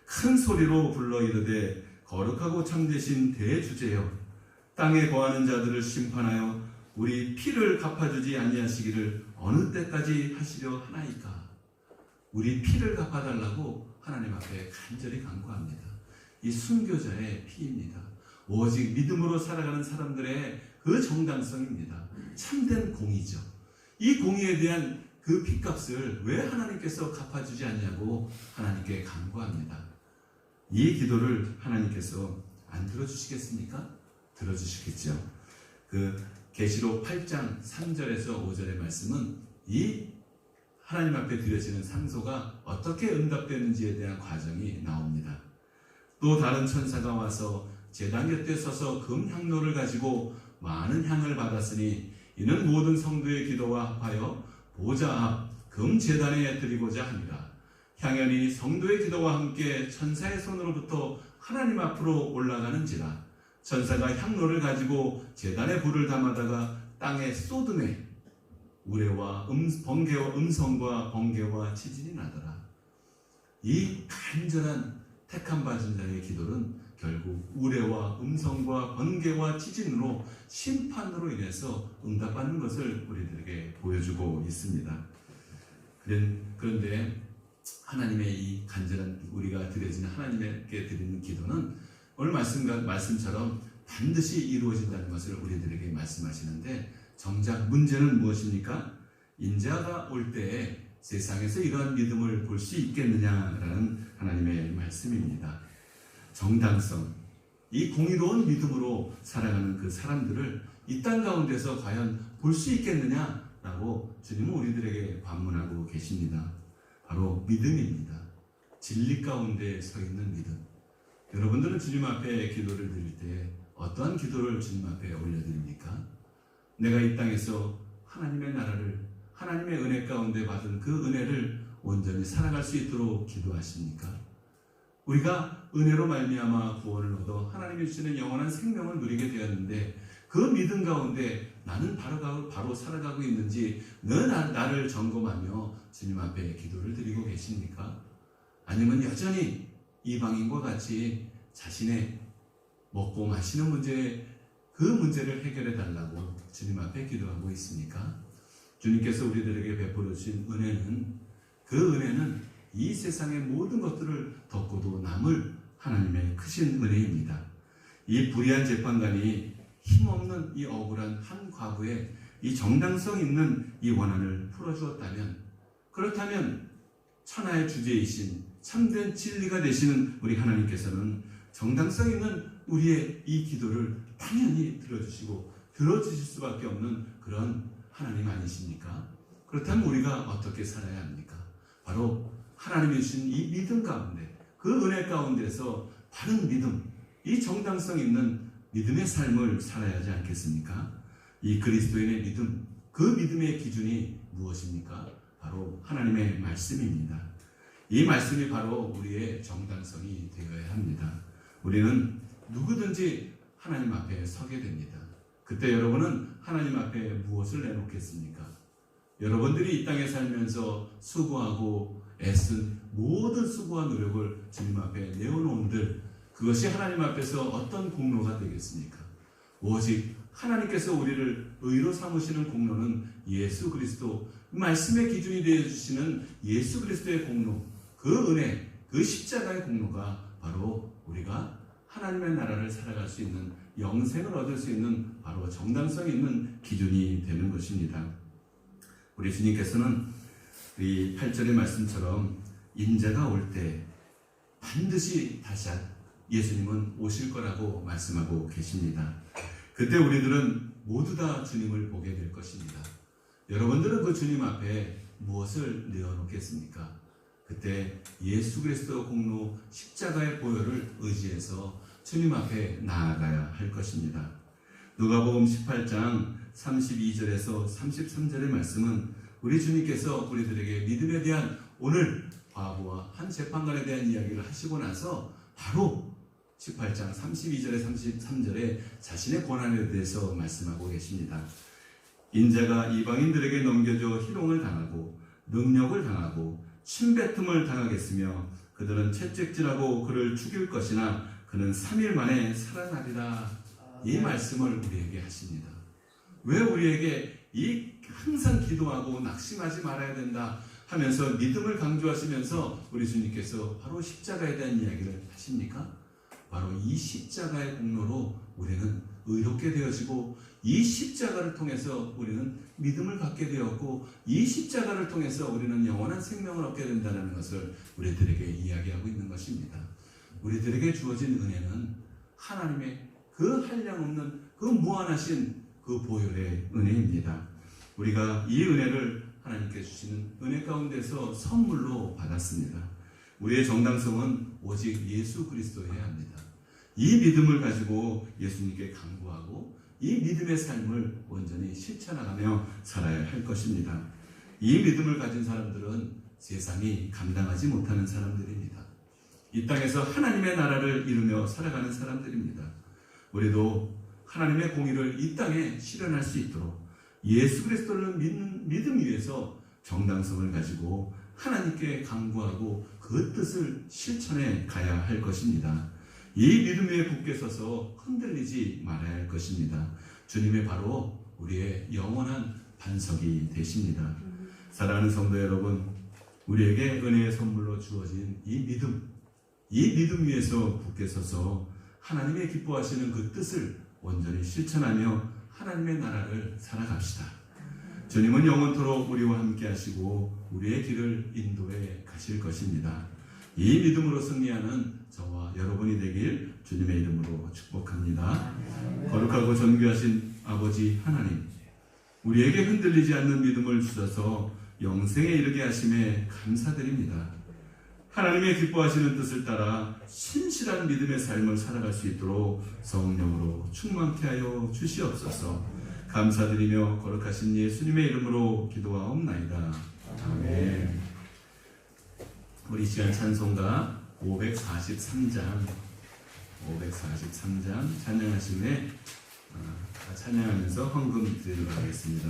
큰 소리로 불러 이르되 거룩하고 참되신 대주제여, 땅에 거하는 자들을 심판하여 우리 피를 갚아주지 아니하시기를 어느 때까지 하시려 하나이까. 우리 피를 갚아달라고 하나님 앞에 간절히 간구합니다. 이 순교자의 피입니다. 오직 믿음으로 살아가는 사람들의 그 정당성입니다. 참된 공의죠. 이 공의에 대한 그 피값을 왜 하나님께서 갚아주지 않냐고 하나님께 간구합니다. 이 기도를 하나님께서 안 들어주시겠습니까? 들어주시겠죠. 그 계시록 8장 3절에서 5절의 말씀은 이 하나님 앞에 드려지는 상소가 어떻게 응답되는지에 대한 과정이 나옵니다. 또 다른 천사가 와서 제단 곁에 서서 금향로를 가지고 많은 향을 받았으니 이는 모든 성도의 기도와 합하여 보좌 앞 금제단에 드리고자 합니다. 향연이 성도의 기도와 함께 천사의 손으로부터 하나님 앞으로 올라가는지라. 천사가 향로를 가지고 제단에 불을 담아다가 땅에 쏟음에 우레와 번개와 음성과 번개와 지진이 나더라. 이 간절한 택함 받은 자의 기도는 결국 우레와 음성과 번개와 지진으로 심판으로 인해서 응답받는 것을 우리들에게 보여주고 있습니다. 그런데 하나님의 이 간절한 우리가 드려지는 하나님께 드리는 기도는 오늘 말씀처럼 반드시 이루어진다는 것을 우리들에게 말씀하시는데, 정작 문제는 무엇입니까? 인자가 올 때에 세상에서 이러한 믿음을 볼 수 있겠느냐라는 하나님의 말씀입니다. 정당성, 이 공의로운 믿음으로 살아가는 그 사람들을 이 땅 가운데서 과연 볼 수 있겠느냐라고 주님은 우리들에게 반문하고 계십니다. 바로 믿음입니다. 진리 가운데 서 있는 믿음. 여러분들은 주님 앞에 기도를 드릴 때 어떠한 기도를 주님 앞에 올려드립니까? 내가 이 땅에서 하나님의 나라를, 하나님의 은혜 가운데 받은 그 은혜를 온전히 살아갈 수 있도록 기도하십니까? 우리가 은혜로 말미암아 구원을 얻어 하나님이 주시는 영원한 생명을 누리게 되었는데, 그 믿음 가운데 나는 바로 살아가고 있는지 나를 점검하며 주님 앞에 기도를 드리고 계십니까? 아니면 여전히 이방인과 같이 자신의 먹고 마시는 문제, 그 문제를 해결해 달라고 주님 앞에 기도하고 있습니까? 주님께서 우리들에게 베풀어 주신 은혜는, 그 은혜는 이 세상의 모든 것들을 덮고도 남을 하나님의 크신 은혜입니다. 이 불의한 재판관이 힘없는 이 억울한 한 과부의 이 정당성 있는 이 원한을 풀어주었다면, 그렇다면 천하의 주제이신 참된 진리가 되시는 우리 하나님께서는 정당성 있는 우리의 이 기도를 당연히 들어주실 수밖에 없는 그런 하나님 아니십니까? 그렇다면 우리가 어떻게 살아야 합니까? 바로 하나님이 주신 이 믿음 가운데, 그 은혜 가운데서 바른 믿음, 이 정당성 있는 믿음의 삶을 살아야 하지 않겠습니까? 이 그리스도인의 믿음, 그 믿음의 기준이 무엇입니까? 바로 하나님의 말씀입니다. 이 말씀이 바로 우리의 정당성이 되어야 합니다. 우리는 누구든지 하나님 앞에 서게 됩니다. 그때 여러분은 하나님 앞에 무엇을 내놓겠습니까? 여러분들이 이 땅에 살면서 수고하고 애쓴 모든 수고와 노력을 주님 앞에 내어놓은들, 그것이 하나님 앞에서 어떤 공로가 되겠습니까? 오직 하나님께서 우리를 의로 삼으시는 공로는 예수 그리스도, 말씀의 기준이 되어주시는 예수 그리스도의 공로, 그 은혜, 그 십자가의 공로가 바로 우리가 하나님의 나라를 살아갈 수 있는, 영생을 얻을 수 있는 바로 정당성 있는 기준이 되는 것입니다. 우리 주님께서는 이 8절의 말씀처럼 인자가 올 때 반드시 다시 예수님은 오실 거라고 말씀하고 계십니다. 그때 우리들은 모두 다 주님을 보게 될 것입니다. 여러분들은 그 주님 앞에 무엇을 내어놓겠습니까? 그때 예수 그리스도 공로 십자가의 보혈을 의지해서 주님 앞에 나아가야 할 것입니다. 누가복음 18장 32절에서 33절의 말씀은 우리 주님께서 우리들에게 믿음에 대한, 오늘 과부와 한 재판관에 대한 이야기를 하시고 나서 바로 18장 32절에 33절에 자신의 권한에 대해서 말씀하고 계십니다. 인자가 이방인들에게 넘겨져 희롱을 당하고 능력을 당하고 침뱉음을 당하겠으며 그들은 채찍질하고 그를 죽일 것이나 그는 3일 만에 살아나리라. 이 말씀을 우리에게 하십니다. 왜 우리에게 이 항상 기도하고 낙심하지 말아야 된다 하면서 믿음을 강조하시면서 우리 주님께서 바로 십자가에 대한 이야기를 하십니까? 바로 이 십자가의 공로로 우리는 의롭게 되어지고, 이 십자가를 통해서 우리는 믿음을 갖게 되었고, 이 십자가를 통해서 우리는 영원한 생명을 얻게 된다는 것을 우리들에게 이야기하고 있는 것입니다. 우리들에게 주어진 은혜는 하나님의 그 한량없는 그 무한하신 그 보혈의 은혜입니다. 우리가 이 은혜를 하나님께 주시는 은혜 가운데서 선물로 받았습니다. 우리의 정당성은 오직 예수 그리스도여야 합니다. 이 믿음을 가지고 예수님께 간구하고 이 믿음의 삶을 온전히 실천하며 살아야 할 것입니다. 이 믿음을 가진 사람들은 세상이 감당하지 못하는 사람들입니다. 이 땅에서 하나님의 나라를 이루며 살아가는 사람들입니다. 우리도 하나님의 공의를 이 땅에 실현할 수 있도록 예수 그리스도를 믿는 믿음 위에서 정당성을 가지고 하나님께 간구하고 그 뜻을 실천해 가야 할 것입니다. 이 믿음 위에 굳게 서서 흔들리지 말아야 할 것입니다. 주님의 바로 우리의 영원한 반석이 되십니다. 사랑하는 성도 여러분, 우리에게 은혜의 선물로 주어진 이 믿음 위에서 굳게 서서 하나님의 기뻐하시는 그 뜻을 온전히 실천하며 하나님의 나라를 살아갑시다. 주님은 영원토록 우리와 함께 하시고 우리의 길을 인도해 가실 것입니다. 이 믿음으로 승리하는 저와 여러분이 되길 주님의 이름으로 축복합니다. 거룩하고 존귀하신 아버지 하나님, 우리에게 흔들리지 않는 믿음을 주셔서 영생에 이르게 하심에 감사드립니다. 하나님의 기뻐하시는 뜻을 따라 신실한 믿음의 삶을 살아갈 수 있도록 성령으로 충만케 하여 주시옵소서. 감사드리며 거룩하신 예수님의 이름으로 기도하옵나이다. 아멘. 우리 시간 찬송가 543장 찬양하심에 찬양하면서 헌금 드리도록 하겠습니다.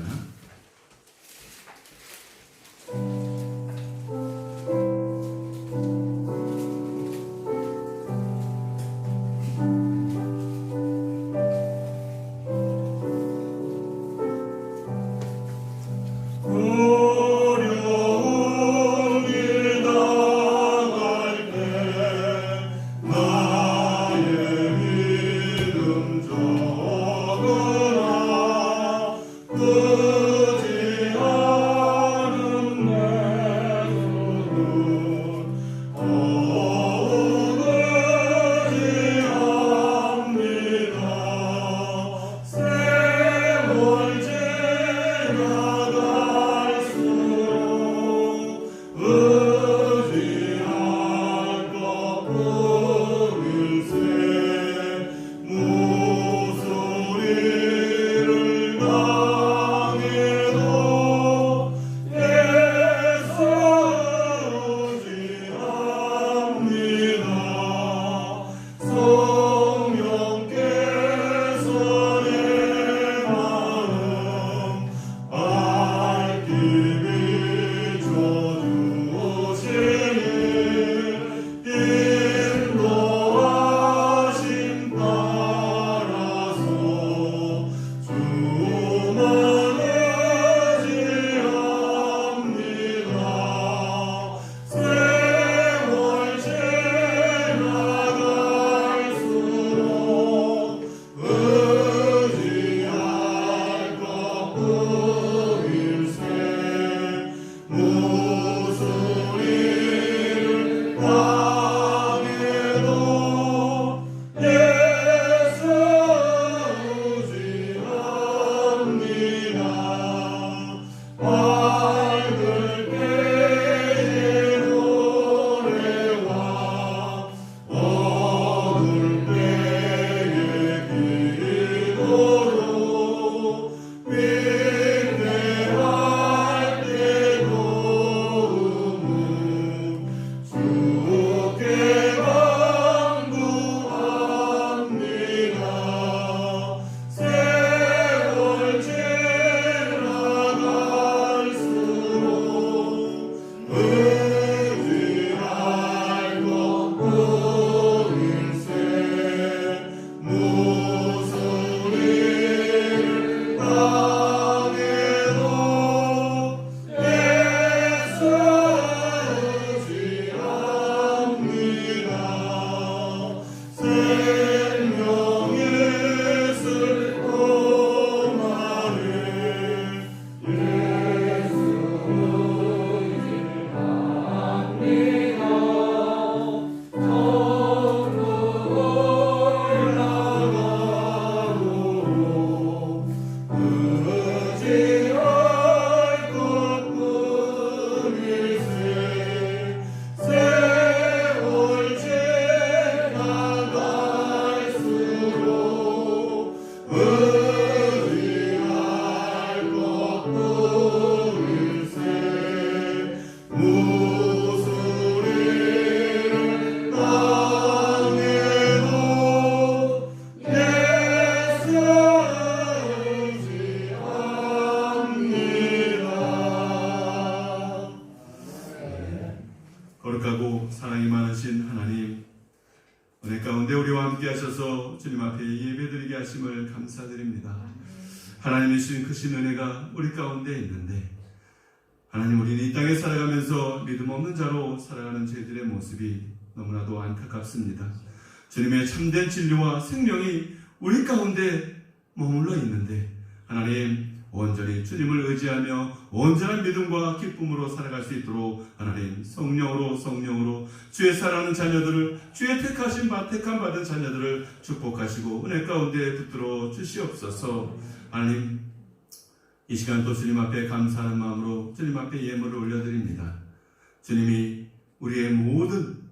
의지하는 내 살아계신 하나님, 은혜 가운데 우리와 함께 하셔서 주님 앞에 예배드리게 하심을 감사드립니다. 하나님의 주신 크신 은혜가 우리 가운데 있는데, 하나님, 우리는 이 땅에 살아가면서 믿음 없는 자로 살아가는 저희들의 모습이 너무나도 안타깝습니다. 주님의 참된 진리와 생명이 우리 가운데 머물러 있는데, 하나님, 온전히 주님을 의지하며 온전한 믿음과 기쁨으로 살아갈 수 있도록 하나님, 성령으로 주의 사랑하는 자녀들을, 주의 택하신 택함 받은 자녀들을 축복하시고 은혜 가운데 붙들어 주시옵소서. 하나님, 이 시간 또 주님 앞에 감사하는 마음으로 주님 앞에 예물을 올려드립니다. 주님이 우리의 모든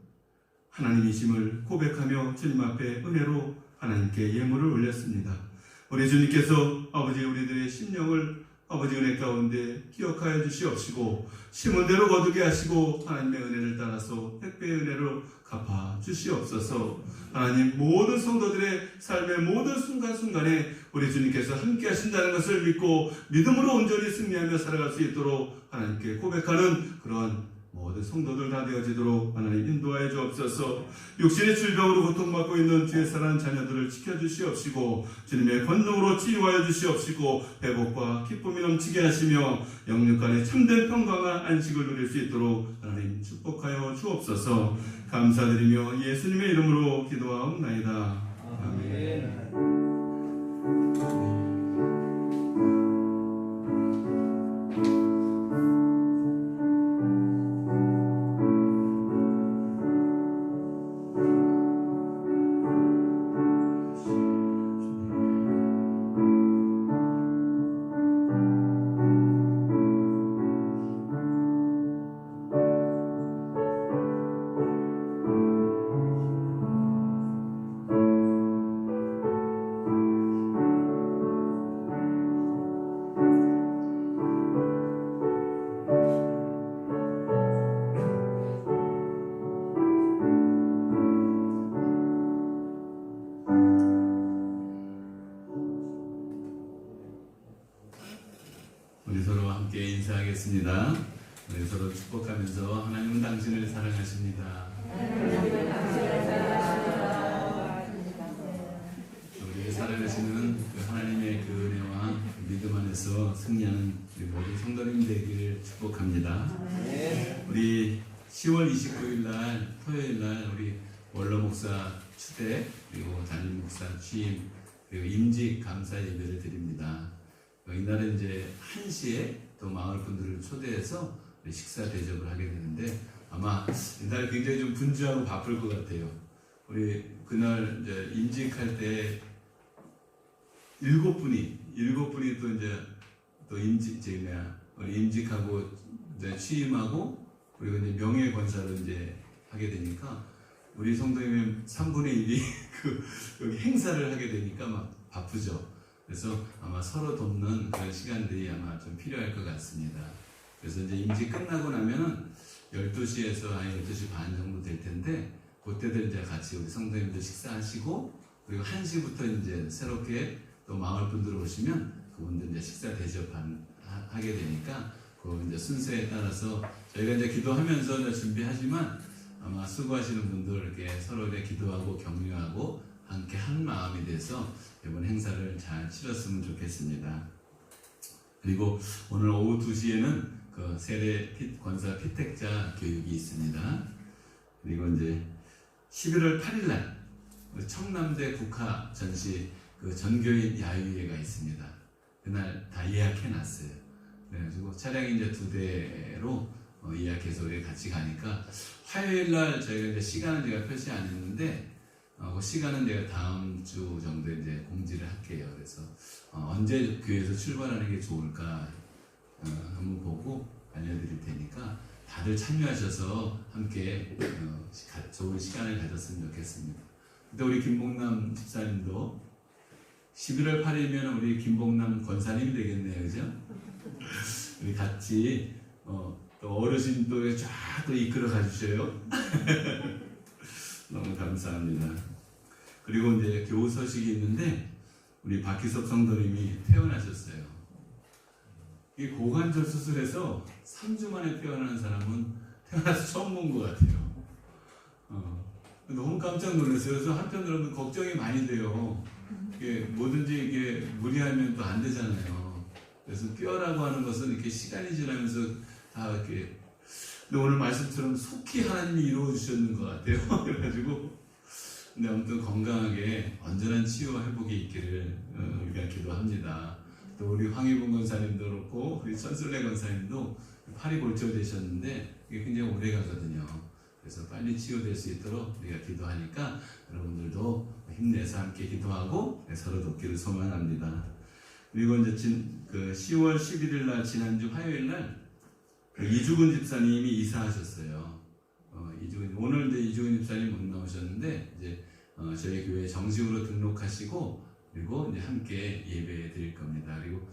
하나님이심을 고백하며 주님 앞에 은혜로 하나님께 예물을 올렸습니다. 우리 주님께서 아버지 우리들의 심령을 아버지 은혜 가운데 기억하여 주시옵시고 심은 대로 거두게 하시고 하나님의 은혜를 따라서 백배의 은혜로 갚아 주시옵소서. 하나님, 모든 성도들의 삶의 모든 순간순간에 우리 주님께서 함께 하신다는 것을 믿고 믿음으로 온전히 승리하며 살아갈 수 있도록 하나님께 고백하는 그런 모든 성도들 다 되어지도록 하나님 인도하여 주옵소서. 육신의 질병으로 고통받고 있는 주의 사랑하는 자녀들을 지켜주시옵시고 주님의 권능으로 치유하여 주시옵시고 회복과 기쁨이 넘치게 하시며 영육 간의 참된 평강과 안식을 누릴 수 있도록 하나님 축복하여 주옵소서. 감사드리며 예수님의 이름으로 기도하옵나이다. 아멘. 우리 서로 함께 인사하겠습니다. 우리 서로 축복하면서 하나님은 당신을 사랑하십니다. 우리를 사랑하시는 그 하나님의 그 은혜와 믿음 안에서 승리하는 우리 모든 성도님 되기를 축복합니다. 우리 10월 29일 날 토요일 날 우리 원로 목사 추대 그리고 담임 목사 취임 그리고 임직 감사 예배를 드립니다. 이날은 이제 1시에 또 마을 분들을 초대해서 식사 대접을 하게 되는데 아마 이날 굉장히 좀 분주하고 바쁠 것 같아요. 우리 그날 이제 임직할 때 7분이 또 이제 또 임직하고 이제 취임하고 그리고 이제 명예 권사로 이제 하게 되니까 우리 성도님의 3분의 1이 여기 행사를 하게 되니까 막 바쁘죠. 그래서 아마 서로 돕는 그런 시간들이 아마 좀 필요할 것 같습니다. 그래서 이제 임직 끝나고 나면은 12시에서 한 12시 반 정도 될 텐데 그때들 이제 같이 우리 성도님들 식사하시고 그리고 1시부터 이제 새롭게 또 마을 분들 오시면 그분들 이제 식사 대접하게 되니까 그 이제 순서에 따라서 저희가 이제 기도하면서 이제 준비하지만 아마 수고하시는 분들 이렇게 서로 이렇게 기도하고 격려하고 함께 한 마음이 돼서 이번 행사를 잘 치렀으면 좋겠습니다. 그리고 오늘 오후 2시에는 그 세례 권사 피택자 교육이 있습니다. 그리고 이제 11월 8일 날 청남대 국화 전시 그 전교인 야유회가 있습니다. 그날 다 예약해 놨어요. 그래가지고 차량이 이제 2대로 예약해서 우리 같이 가니까 화요일 날 저희가 이제 시간은 제가 표시 안 했는데 그 시간은 내가 다음 주 정도에 이제 공지를 할게요. 그래서 언제 교회에서 출발하는 게 좋을까 한번 보고 알려드릴 테니까 다들 참여하셔서 함께 좋은 시간을 가졌으면 좋겠습니다. 근데 우리 김봉남 집사님도 11월 8일이면 우리 김봉남 권사님이 되겠네요, 그죠? 우리 같이 또 어르신도 쫙 또 이끌어 가주셔요. 너무 감사합니다. 그리고 이제 교우 소식이 있는데 우리 박희섭 성도님이 퇴원하셨어요. 이 고관절 수술해서 3주 만에 퇴원하는 사람은 태어나서 처음 본 것 같아요. 너무 깜짝 놀랐어요. 그래서 한편으로는 걱정이 많이 돼요. 이게 뭐든지 이게 무리하면 또 안 되잖아요. 그래서 뼈라고 하는 것은 이렇게 시간이 지나면서 다 이렇게, 근데 오늘 말씀처럼 속히 하나님이 이루어 주셨는 것 같아요. 그래가지고, 근데 아무튼 건강하게 온전한 치유와 회복이 있기를 우리가 기도합니다. 또 우리 황희봉 권사님도 그렇고 우리 천술래 권사님도 팔이 골절되셨는데 이게 굉장히 오래 가거든요. 그래서 빨리 치유될 수 있도록 우리가 기도하니까 여러분들도 힘내서 함께 기도하고 서로 돕기를 소망합니다. 그리고 이제 10월 11일 날 지난주 화요일 날 이주근 집사님이 이사하셨어요. 오늘 이제 이주근 집사님 못 나오셨는데 이제 저희 교회 정식으로 등록하시고 그리고 이제 함께 예배 드릴 겁니다. 그리고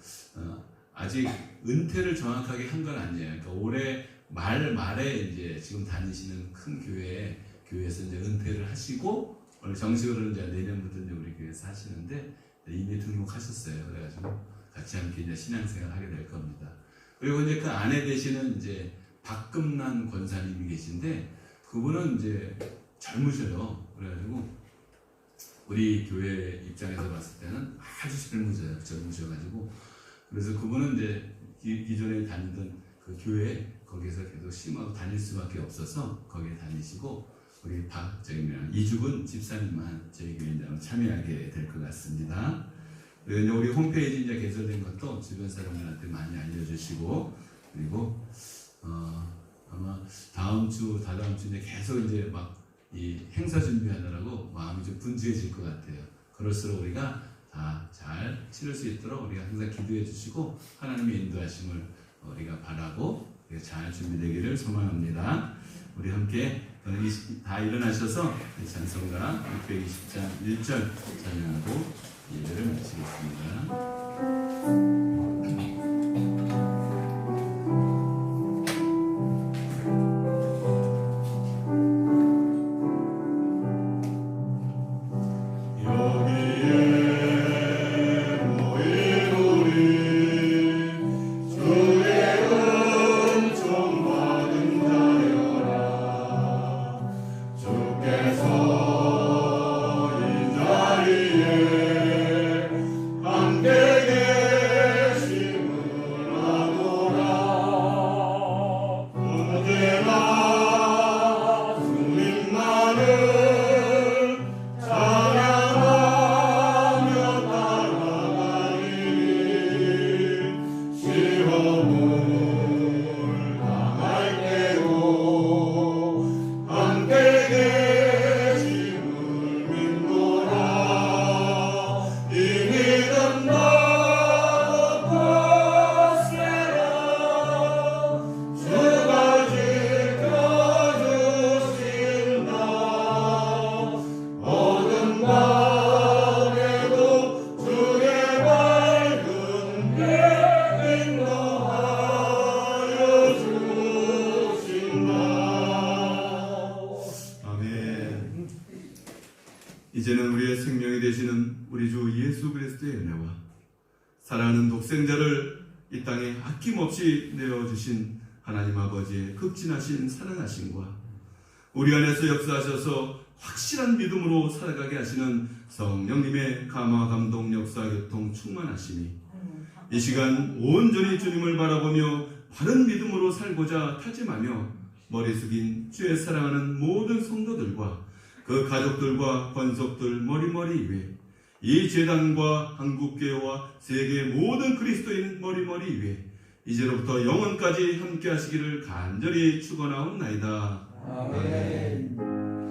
아직 은퇴를 정확하게 한 건 아니에요. 그러니까 올해 말에 이제 지금 다니시는 큰 교회에서 이제 은퇴를 하시고 원래 정식으로 이제 내년부터 이제 우리 교회에서 하시는데 이미 등록하셨어요. 그래가지고 같이 함께 이제 신앙생활 하게 될 겁니다. 그리고 이제 그 아내 되시는 이제 박금란 권사님이 계신데 그분은 이제 젊으셔요. 그래가지고 우리 교회 입장에서 봤을 때는 아주 젊으셔가지고 그래서 그분은 이제 기존에 다니던 그 교회 거기서 계속 심하고 다닐 수밖에 없어서 거기에 다니시고 우리 이주근 집사님만 저희 교회에 참여하게 될 것 같습니다. 그리고 우리 홈페이지 이제 개설된 것도 주변 사람들한테 많이 알려주시고 그리고 아마 다다음 주 이제 계속 이제 막 이 행사 준비하느라고 마음이 좀 분주해질 것 같아요. 그럴수록 우리가 다 잘 치를 수 있도록 우리가 항상 기도해 주시고 하나님의 인도하심을 우리가 바라고 잘 준비되기를 소망합니다. 우리 함께 다 일어나셔서 찬송가 620장 1절 찬양하고 예배를 마치겠습니다. 이제는 우리의 생명이 되시는 우리 주 예수 그리스도의 은혜와 사랑하는 독생자를 이 땅에 아낌없이 내어주신 하나님 아버지의 극진하신 사랑하심과 우리 안에서 역사하셔서 확실한 믿음으로 살아가게 하시는 성령님의 감화 감동 역사 교통 충만하심이 이 시간 온전히 주님을 바라보며 바른 믿음으로 살고자 다짐하며 머리 숙인 주의 사랑하는 모든 성도들과 그 가족들과 권속들 머리머리 위에 이 재단과 한국교회와 세계 모든 그리스도인 머리머리 위에 이제로부터 영원까지 함께 하시기를 간절히 축원하옵나이다. 아멘.